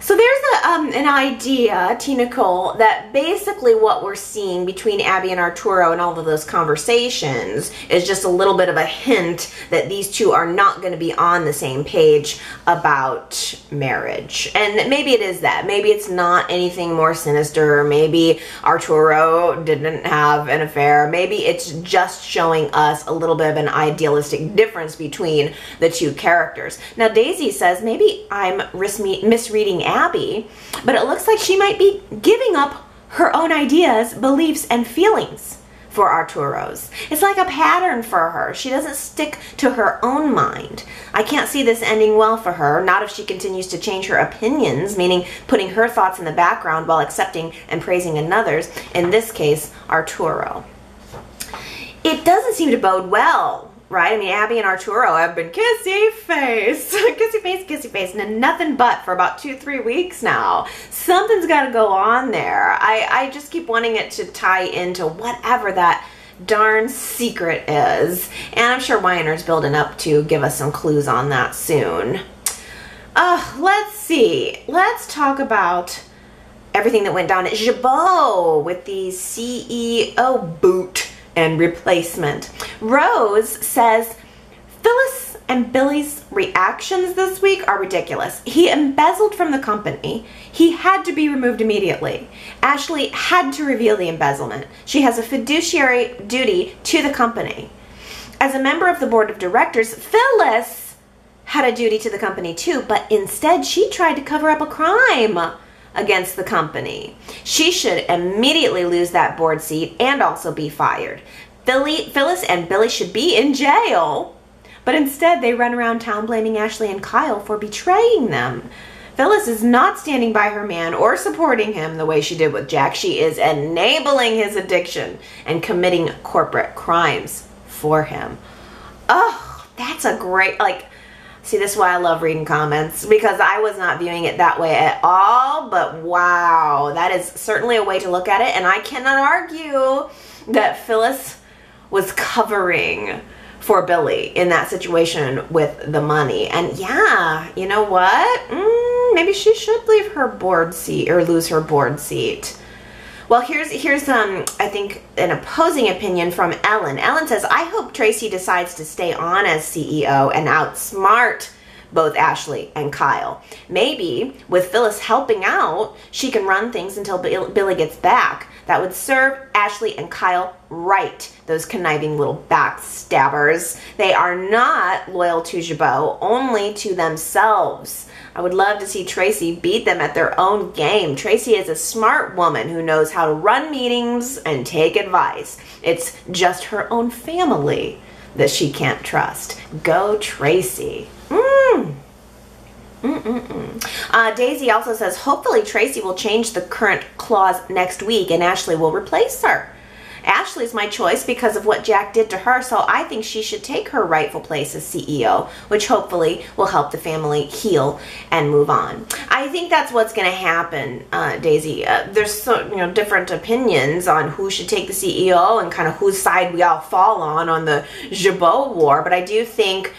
So there's an idea, T. Nicole, that basically what we're seeing between Abby and Arturo and all of those conversations is just a little bit of a hint that these two are not going to be on the same page about marriage. And maybe it is that. Maybe it's not anything more sinister. Maybe Arturo didn't have an affair. Maybe it's just showing us a little bit of an idealistic difference between the two characters. Now, Daisy says, maybe I'm misreading Abby, but it looks like she might be giving up her own ideas, beliefs, and feelings for Arturo's. It's like a pattern for her. She doesn't stick to her own mind. I can't see this ending well for her, not if she continues to change her opinions, meaning putting her thoughts in the background while accepting and praising another's, in this case, Arturo. It doesn't seem to bode well. Right? I mean, Abby and Arturo have been kissy face, kissy face, and nothing but for about 2-3 weeks now. Something's got to go on there. I just keep wanting it to tie into whatever that darn secret is. And I'm sure Y&R's building up to give us some clues on that soon. Let's see. Let's talk about everything that went down at Jabot with the CEO boot and replacement. Rose says, Phyllis and Billy's reactions this week are ridiculous. He embezzled from the company. He had to be removed immediately. Ashley had to reveal the embezzlement. She has a fiduciary duty to the company. As a member of the board of directors, Phyllis had a duty to the company too, but instead she tried to cover up a crime against the company. She should immediately lose that board seat and also be fired. Phyllis and Billy should be in jail, but instead they run around town blaming Ashley and Kyle for betraying them. Phyllis is not standing by her man or supporting him the way she did with Jack. She is enabling his addiction and committing corporate crimes for him. Oh, that's a great, see, this is why I love reading comments, because I was not viewing it that way at all, but wow, that is certainly a way to look at it, and I cannot argue that Phyllis was covering for Billy in that situation with the money. And yeah, you know what? Maybe she should leave her board seat or lose her board seat. Well, here's I think an opposing opinion from Ellen. Ellen says, I hope Tracy decides to stay on as CEO and outsmart both Ashley and Kyle. Maybe with Phyllis helping out, she can run things until Billy gets back. That would serve Ashley and Kyle right, those conniving little backstabbers. They are not loyal to Jabot, only to themselves. I would love to see Tracy beat them at their own game. Tracy is a smart woman who knows how to run meetings and take advice. It's just her own family that she can't trust. Go Tracy. Daisy also says, hopefully Tracy will change the current clause next week and Ashley will replace her. Ashley's my choice because of what Jack did to her, so I think she should take her rightful place as CEO, which hopefully will help the family heal and move on. I think that's what's going to happen, Daisy. There's different opinions on who should take the CEO and kind of whose side we all fall on the Jabot war, but I do think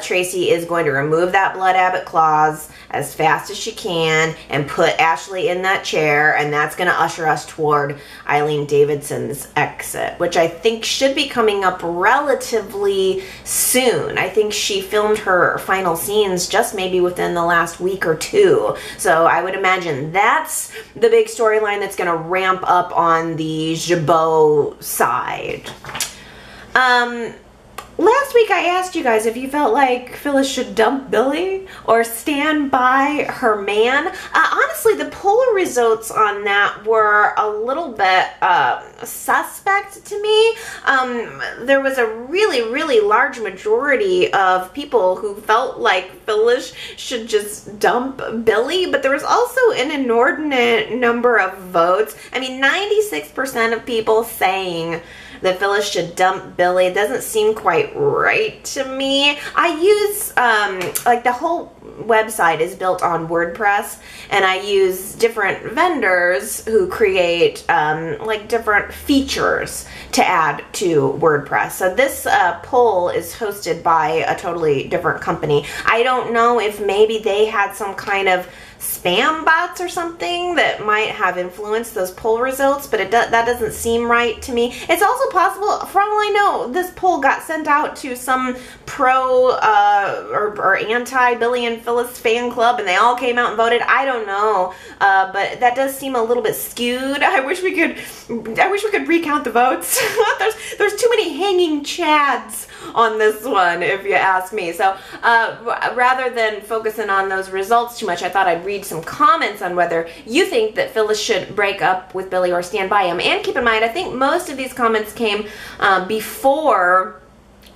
Tracy is going to remove that blood habit clause as fast as she can and put Ashley in that chair, and that's going to usher us toward Eileen Davidson's exit, which I think should be coming up relatively soon. I think she filmed her final scenes just maybe within the last week or two. So I would imagine that's the big storyline that's going to ramp up on the Jabot side. Last week I asked you guys if you felt like Phyllis should dump Billy or stand by her man. Honestly, the poll results on that were a little bit suspect to me. There was a really large majority of people who felt like Phyllis should just dump Billy, but there was also an inordinate number of votes. I mean, 96% of people saying that Phyllis should dump Billy. It doesn't seem quite right to me. I use, the whole website is built on WordPress, and I use different vendors who create, different features to add to WordPress. So this poll is hosted by a totally different company. I don't know if maybe they had some kind of spam bots or something that might have influenced those poll results, but that doesn't seem right to me. It's also possible, for all I know, this poll got sent out to some pro or anti Billy and Phyllis fan club, and they all came out and voted. I don't know, but that does seem a little bit skewed. I wish we could recount the votes. there's too many hanging chads on this one, if you ask me. So rather than focusing on those results too much, I thought I'd read some comments on whether you think that Phyllis should break up with Billy or stand by him. And keep in mind, I think most of these comments came before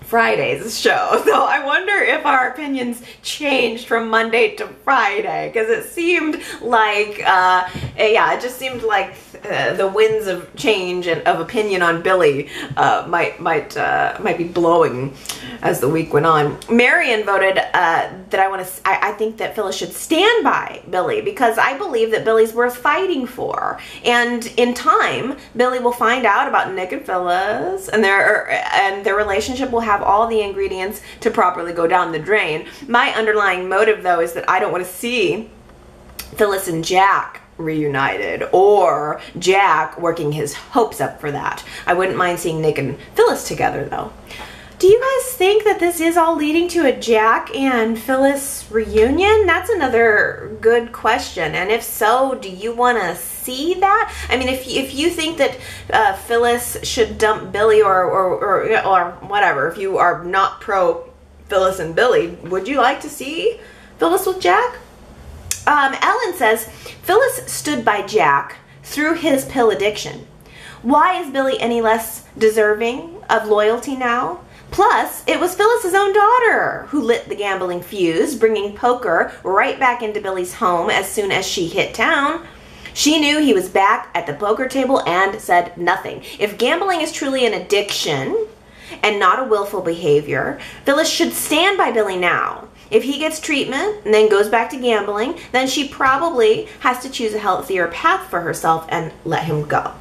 Friday's show, so I wonder if our opinions changed from Monday to Friday, because it seemed like, it just seemed like the winds of change and of opinion on Billy might be blowing as the week went on. Marion voted that I think that Phyllis should stand by Billy, because I believe that Billy's worth fighting for, and in time Billy will find out about Nick and Phyllis, and their relationship will have all the ingredients to properly go down the drain. My underlying motive, though, is that I don't want to see Phyllis and Jack reunited, or Jack working his hopes up for that. I wouldn't mind seeing Nick and Phyllis together, though. Do you guys think that this is all leading to a Jack and Phyllis reunion? That's another good question. And if so, do you want to see that? I mean, if you think that Phyllis should dump Billy or whatever, if you are not pro Phyllis and Billy, would you like to see Phyllis with Jack? Ellen says, Phyllis stood by Jack through his pill addiction. Why is Billy any less deserving of loyalty now? Plus, it was Phyllis's own daughter who lit the gambling fuse, bringing poker right back into Billy's home as soon as she hit town. She knew he was back at the poker table and said nothing. If gambling is truly an addiction and not a willful behavior, Phyllis should stand by Billy now. If he gets treatment and then goes back to gambling, then she probably has to choose a healthier path for herself and let him go.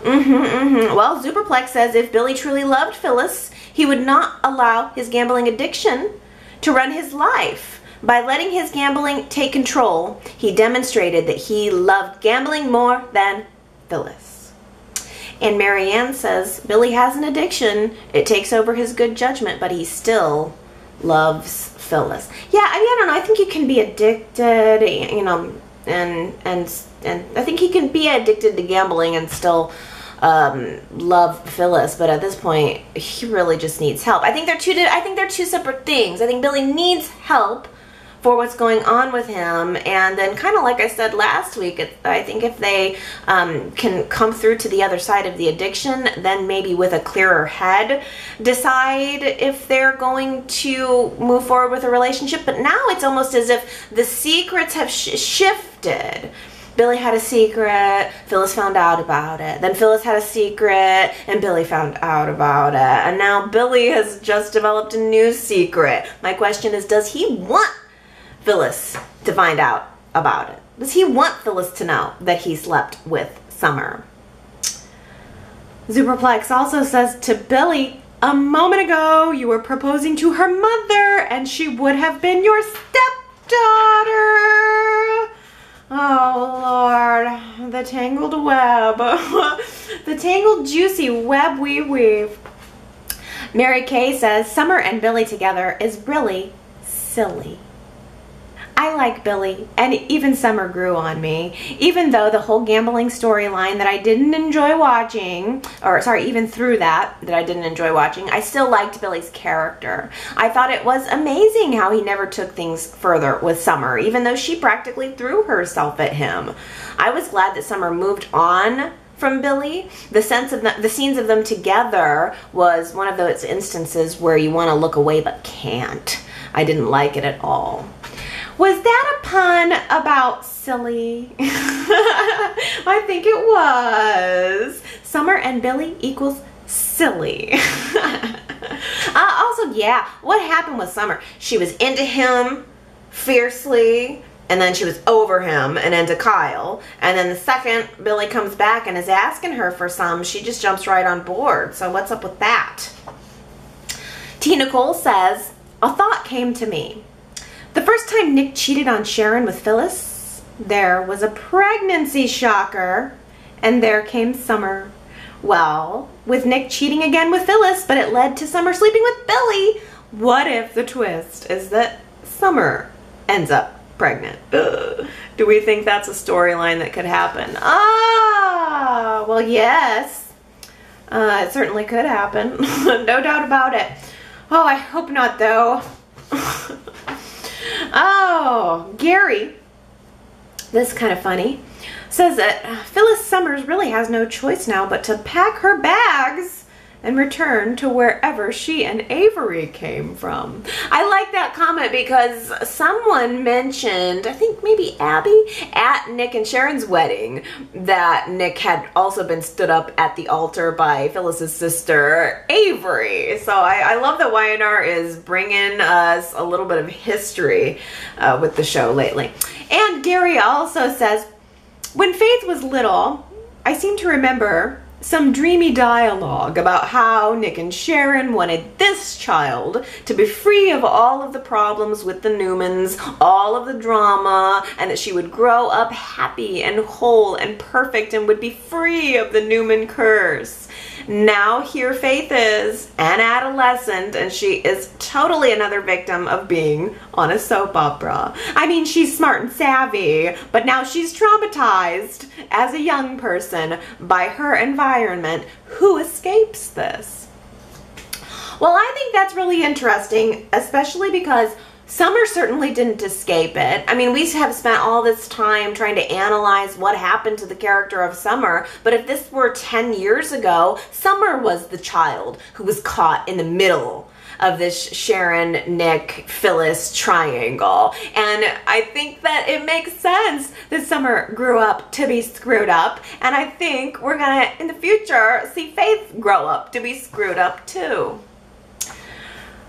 Well, Superplex says if Billy truly loved Phyllis, he would not allow his gambling addiction to run his life. By letting his gambling take control, he demonstrated that he loved gambling more than Phyllis. And Marianne says Billy has an addiction. It takes over his good judgment, but he still loves Phyllis. Yeah, I mean, I don't know. I think you can be addicted, you know, and I think he can be addicted to gambling and still love Phyllis, but at this point he really just needs help. I think they're two separate things. I think Billy needs help for what's going on with him, and then kind of like I said last week, I think if they can come through to the other side of the addiction, then maybe with a clearer head decide if they're going to move forward with a relationship. But now it's almost as if the secrets have shifted. Billy had a secret, Phyllis found out about it. Then Phyllis had a secret, and Billy found out about it. And now Billy has just developed a new secret. My question is, does he want Phyllis to find out about it? Does he want Phyllis to know that he slept with Summer? Superplex also says to Billy, a moment ago you were proposing to her mother, and she would have been your stepdaughter. Oh Lord, the tangled web. The tangled juicy web we weave. Mary Kay says Summer and Billy together is really silly. I like Billy, and even Summer grew on me. Even though the whole gambling storyline that I didn't enjoy watching, or sorry, even through that I didn't enjoy watching, I still liked Billy's character. I thought it was amazing how he never took things further with Summer, even though she practically threw herself at him. I was glad that Summer moved on from Billy. The scenes of them together was one of those instances where you want to look away but can't. I didn't like it at all. Was that a pun about silly? I think it was. Summer and Billy equals silly. Also, yeah, what happened with Summer? She was into him fiercely, and then she was over him and into Kyle. And then the second Billy comes back and is asking her for some, she just jumps right on board. So what's up with that? T. Nicole says, a thought came to me. The first time Nick cheated on Sharon with Phyllis, there was a pregnancy shocker, and there came Summer. Well, with Nick cheating again with Phyllis, but it led to Summer sleeping with Billy, what if the twist is that Summer ends up pregnant? Ugh. Do we think that's a storyline that could happen? Ah, well, yes. It certainly could happen. No doubt about it. Oh, I hope not, though. Oh, Gary, this is kind of funny, says that Phyllis Summers really has no choice now but to pack her bags and return to wherever she and Avery came from. I like that comment because someone mentioned, I think maybe Abby, at Nick and Sharon's wedding, that Nick had also been stood up at the altar by Phyllis's sister, Avery. So I love that Y&R is bringing us a little bit of history with the show lately. And Gary also says, when Faith was little, I seem to remember some dreamy dialogue about how Nick and Sharon wanted this child to be free of all of the problems with the Newmans, all of the drama, and that she would grow up happy and whole and perfect and would be free of the Newman curse. Now here Faith is, an adolescent, and she is totally another victim of being on a soap opera. I mean, she's smart and savvy, but now she's traumatized as a young person by her environment. Who escapes this? Well, I think that's really interesting, especially because Summer certainly didn't escape it. I mean, we have spent all this time trying to analyze what happened to the character of Summer, but if this were 10 years ago, Summer was the child who was caught in the middle of this Sharon, Nick, Phyllis triangle. And I think that it makes sense that Summer grew up to be screwed up, and I think we're gonna, in the future, see Faith grow up to be screwed up too.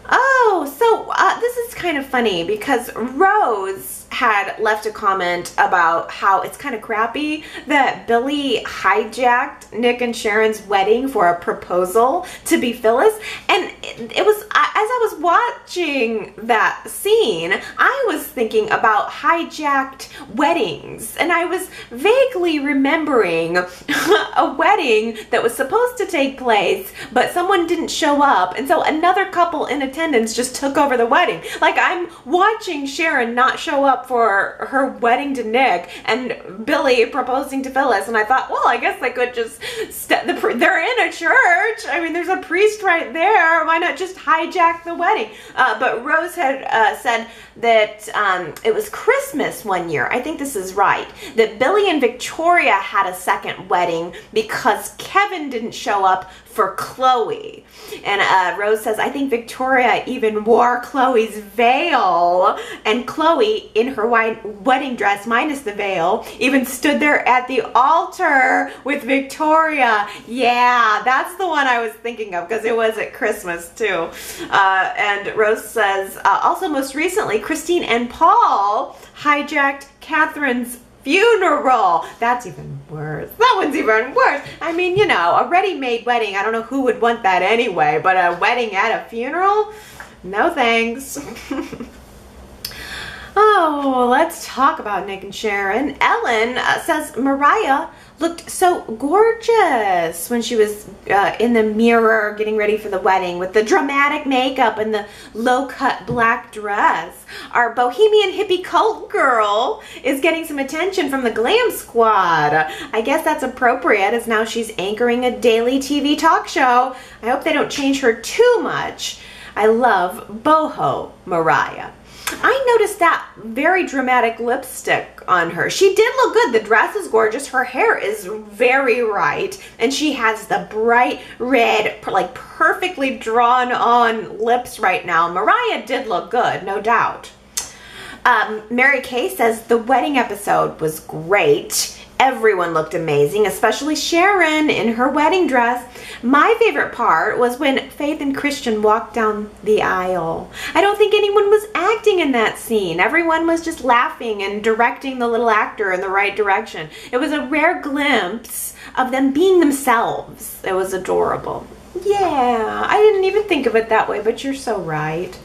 Oh, so this is kind of funny because Rose had left a comment about how it's kind of crappy that Billy hijacked Nick and Sharon's wedding for a proposal to be Phyllis. And it was, as I was watching that scene, I was thinking about hijacked weddings. And I was vaguely remembering a wedding that was supposed to take place, but someone didn't show up. And so another couple in attendance just took over the wedding. Like, I'm watching Sharon not show up for her wedding to Nick and Billy proposing to Phyllis, and I thought, well, I guess they could just they're in a church. I mean, there's a priest right there. Why not just hijack the wedding? But Rose had said that it was Christmas one year. I think this is right. That Billy and Victoria had a second wedding because Kevin didn't show up for Chloe. And Rose says, I think Victoria even wore Chloe's veil, and Chloe, in her white wedding dress minus the veil, even stood there at the altar with Victoria. Yeah, that's the one I was thinking of because it was at Christmas too. And Rose says, also most recently, Christine and Paul hijacked Catherine's funeral. That's even worse. That one's even worse. I mean, you know, a ready-made wedding, I don't know who would want that anyway, but a wedding at a funeral? No thanks. Oh, let's talk about Nick and Sharon. Ellen says Mariah looked so gorgeous when she was in the mirror getting ready for the wedding with the dramatic makeup and the low-cut black dress. Our bohemian hippie cult girl is getting some attention from the glam squad. I guess that's appropriate as now she's anchoring a daily TV talk show. I hope they don't change her too much. I love boho Mariah. I noticed that very dramatic lipstick on her. She did look good. The dress is gorgeous. Her hair is very right. And she has the bright red, like perfectly drawn on lips right now. Mariah did look good, no doubt. Mary Kay says the wedding episode was great. Everyone looked amazing, especially Sharon in her wedding dress. My favorite part was when Faith and Christian walked down the aisle. I don't think anyone was acting in that scene. Everyone was just laughing and directing the little actor in the right direction. It was a rare glimpse of them being themselves. It was adorable. Yeah, I didn't even think of it that way, but you're so right.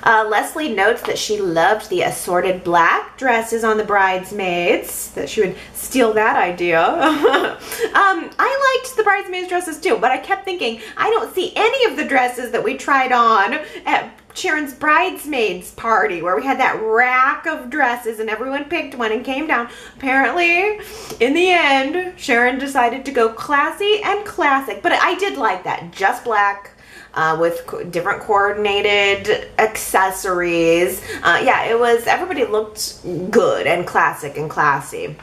Leslie notes that she loved the assorted black dresses on the bridesmaids, that she would steal that idea. I liked the bridesmaids dresses too, but I kept thinking, I don't see any of the dresses that we tried on at Sharon's bridesmaids party, where we had that rack of dresses and everyone picked one and came down. Apparently, in the end, Sharon decided to go classy and classic, but I did like that. Just black. With different coordinated accessories. Yeah, it was, everybody looked good and classic and classy.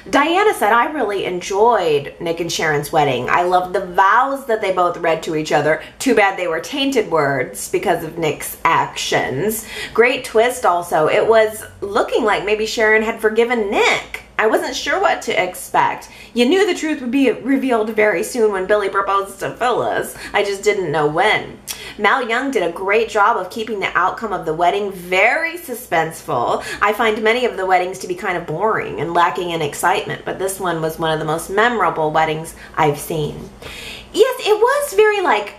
Diana said, I really enjoyed Nick and Sharon's wedding. I loved the vows that they both read to each other. Too bad they were tainted words because of Nick's actions. Great twist also. It was looking like maybe Sharon had forgiven Nick. I wasn't sure what to expect. You knew the truth would be revealed very soon when Billy proposed to Phyllis. I just didn't know when. Mal Young did a great job of keeping the outcome of the wedding very suspenseful. I find many of the weddings to be kind of boring and lacking in excitement, but this one was one of the most memorable weddings I've seen. Yes, it was very like,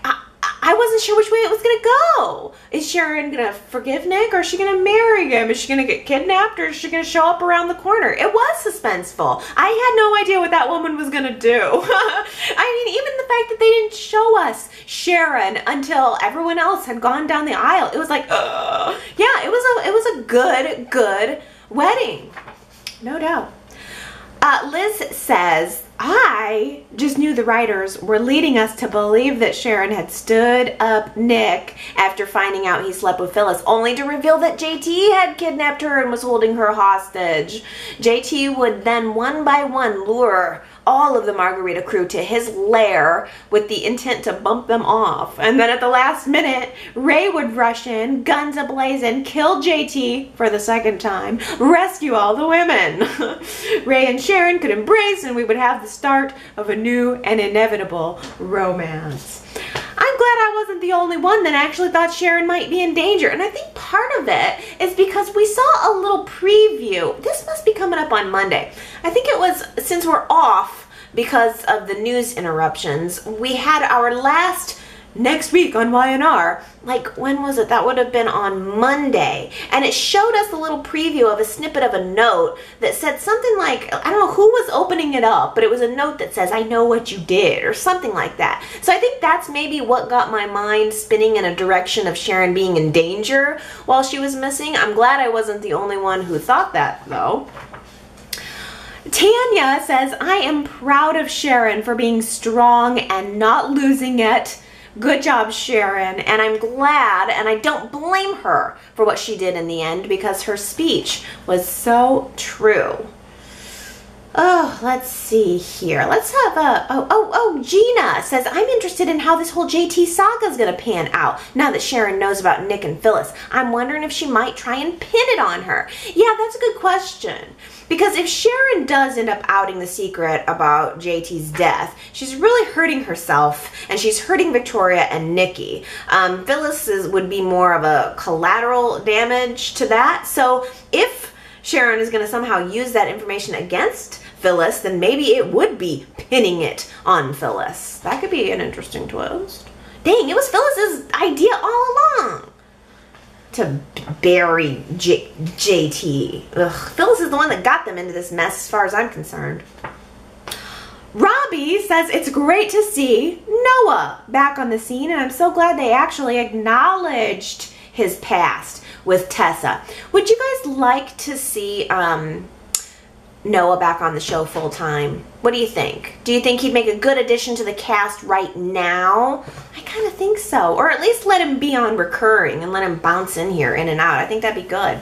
I wasn't sure which way it was going to go. Is Sharon going to forgive Nick, or is she going to marry him? Is she going to get kidnapped, or is she going to show up around the corner? It was suspenseful. I had no idea what that woman was going to do. I mean, even the fact that they didn't show us Sharon until everyone else had gone down the aisle. It was like, yeah, it was a good wedding. No doubt. Liz says, I just knew the writers were leading us to believe that Sharon had stood up Nick after finding out he slept with Phyllis, only to reveal that JT had kidnapped her and was holding her hostage. JT would then one by one lure all of the Margarita crew to his lair with the intent to bump them off. And then at the last minute, Ray would rush in, guns ablazing, kill JT for the second time, rescue all the women. Ray and Sharon could embrace, and we would have the start of a new and inevitable romance. I'm glad I wasn't the only one that actually thought Sharon might be in danger. And I think part of it is because we saw a little preview. This must be coming up on Monday. I think it was, since we're off because of the news interruptions, we had our last next week on Y&R. Like, when was it? That would have been on Monday. And it showed us a little preview of a snippet of a note that said something like, I don't know who was opening it up, but it was a note that says, I know what you did, or something like that. So I think that's maybe what got my mind spinning in a direction of Sharon being in danger while she was missing. I'm glad I wasn't the only one who thought that, though. Tanya says, I am proud of Sharon for being strong and not losing it. Good job, Sharon, and I'm glad, and I don't blame her for what she did in the end, because her speech was so true. Oh, let's see here. Let's have a, Gina says, I'm interested in how this whole JT saga is going to pan out now that Sharon knows about Nick and Phyllis. I'm wondering if she might try and pin it on her. Yeah, that's a good question. Because if Sharon does end up outing the secret about JT's death, she's really hurting herself, and she's hurting Victoria and Nikki. Phyllis would be more of a collateral damage to that. So if Sharon is going to somehow use that information against Phyllis, then maybe it would be pinning it on Phyllis. That could be an interesting twist. Dang, it was Phyllis's idea all along to bury JT. Ugh, Phyllis is the one that got them into this mess as far as I'm concerned. Robbie says, it's great to see Noah back on the scene, and I'm so glad they actually acknowledged his past with Tessa. Would you guys like to see Noah back on the show full time? What do you think? Do you think he'd make a good addition to the cast right now? I kind of think so. Or at least let him be on recurring and let him bounce in here, in and out. I think that'd be good.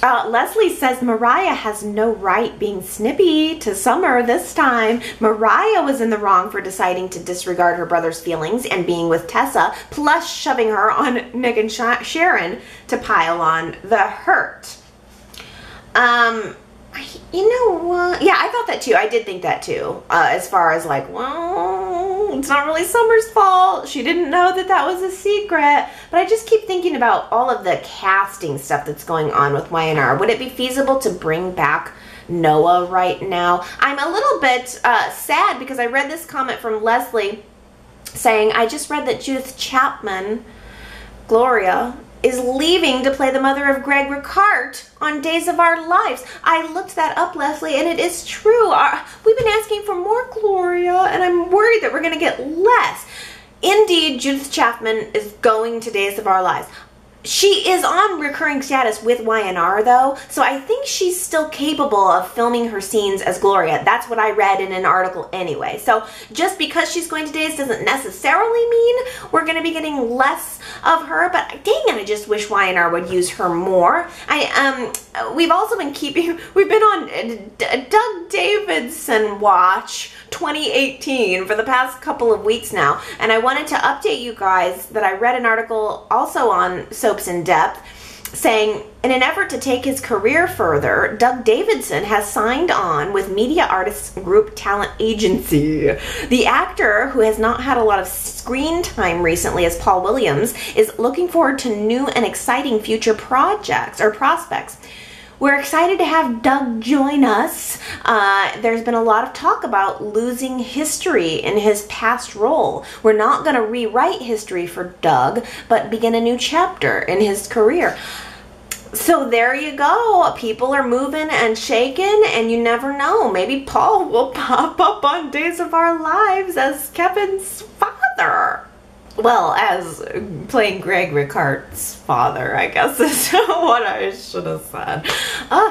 Leslie says, Mariah has no right being snippy to Summer this time. Mariah was in the wrong for deciding to disregard her brother's feelings and being with Tessa, plus shoving her on Nick and Sharon to pile on the hurt. You know what? Yeah, I thought that too. I did think that too. As far as like, well, it's not really Summer's fault. She didn't know that that was a secret. But I just keep thinking about all of the casting stuff that's going on with Y&R. Would it be feasible to bring back Noah right now? I'm a little bit sad because I read this comment from Leslie saying, I just read that Judith Chapman Gloria is leaving to play the mother of Greg Ricart on Days of Our Lives. I looked that up, Leslie, and it is true. We've been asking for more Gloria, and I'm worried that we're going to get less. Indeed, Judith Chapman is going to Days of Our Lives. She is on recurring status with Y&R though, so I think she's still capable of filming her scenes as Gloria. That's what I read in an article anyway. So just because she's going to Days doesn't necessarily mean we're going to be getting less of her, but dang it, I just wish Y&R would use her more. We've also been we've been on Doug Davidson Watch 2018 for the past couple of weeks now, and I wanted to update you guys that I read an article also on Soaps in Depth saying in an effort to take his career further, Doug Davidson has signed on with Media Artists Group Talent Agency. The actor, who has not had a lot of screen time recently as Paul Williams, is looking forward to new and exciting future projects or prospects. We're excited to have Doug join us. There's been a lot of talk about losing history in his past role. We're not going to rewrite history for Doug, but begin a new chapter in his career. So there you go. People are moving and shaking, and you never know. Maybe Paul will pop up on Days of Our Lives as Kevin's father. Well, as playing Greg Ricart's father, I guess is what I should have said.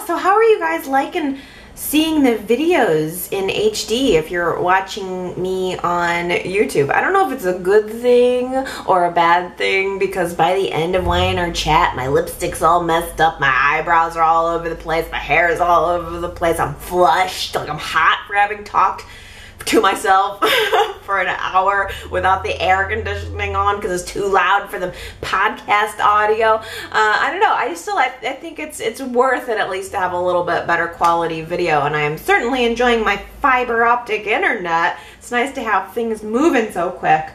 So how are you guys liking seeing the videos in HD if you're watching me on YouTube? I don't know if it's a good thing or a bad thing, because by the end of Y&R Chat, my lipstick's all messed up, my eyebrows are all over the place, my hair is all over the place, I'm flushed, like I'm hot for having talked to myself for an hour without the air conditioning on because it's too loud for the podcast audio. I don't know. I think it's worth it at least to have a little bit better quality video, and I am certainly enjoying my fiber optic internet. It's nice to have things moving so quick.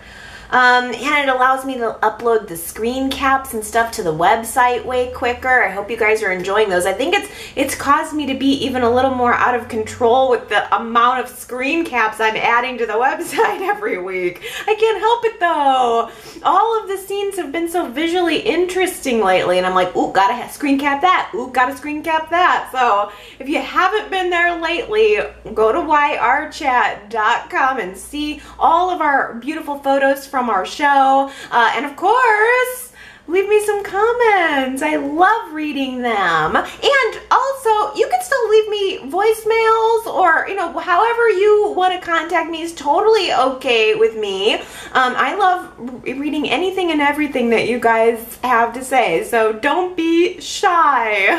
And it allows me to upload the screen caps and stuff to the website way quicker. I hope you guys are enjoying those. I think it's caused me to be even a little more out of control with the amount of screen caps I'm adding to the website every week. I can't help it though. All of the scenes have been so visually interesting lately, and I'm like, ooh, gotta screen cap that. Ooh, gotta screen cap that. So if you haven't been there lately, go to yrchat.com and see all of our beautiful photos from our show, and of course leave me some comments. I love reading them, and also you can still leave me voicemails, or however you want to contact me is totally okay with me. I love reading anything and everything that you guys have to say, so don't be shy.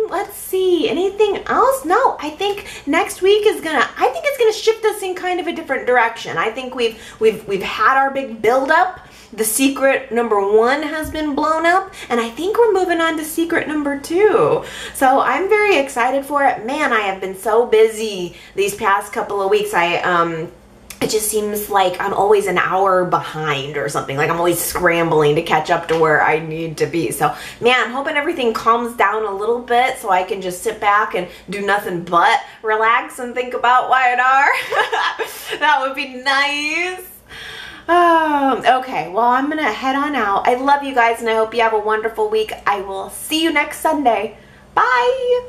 Let's see, anything else? No, I think next week is gonna shift us in kind of a different direction. I think we've had our big build up. The secret number 1 has been blown up, and I think we're moving on to secret number 2. So I'm very excited for it. Man, I have been so busy these past couple of weeks. It just seems like I'm always an hour behind or something. Like I'm always scrambling to catch up to where I need to be. So, man, I'm hoping everything calms down a little bit so I can just sit back and do nothing but relax and think about Y&R. That would be nice. Okay, well, I'm going to head on out. I love you guys, and I hope you have a wonderful week. I will see you next Sunday. Bye!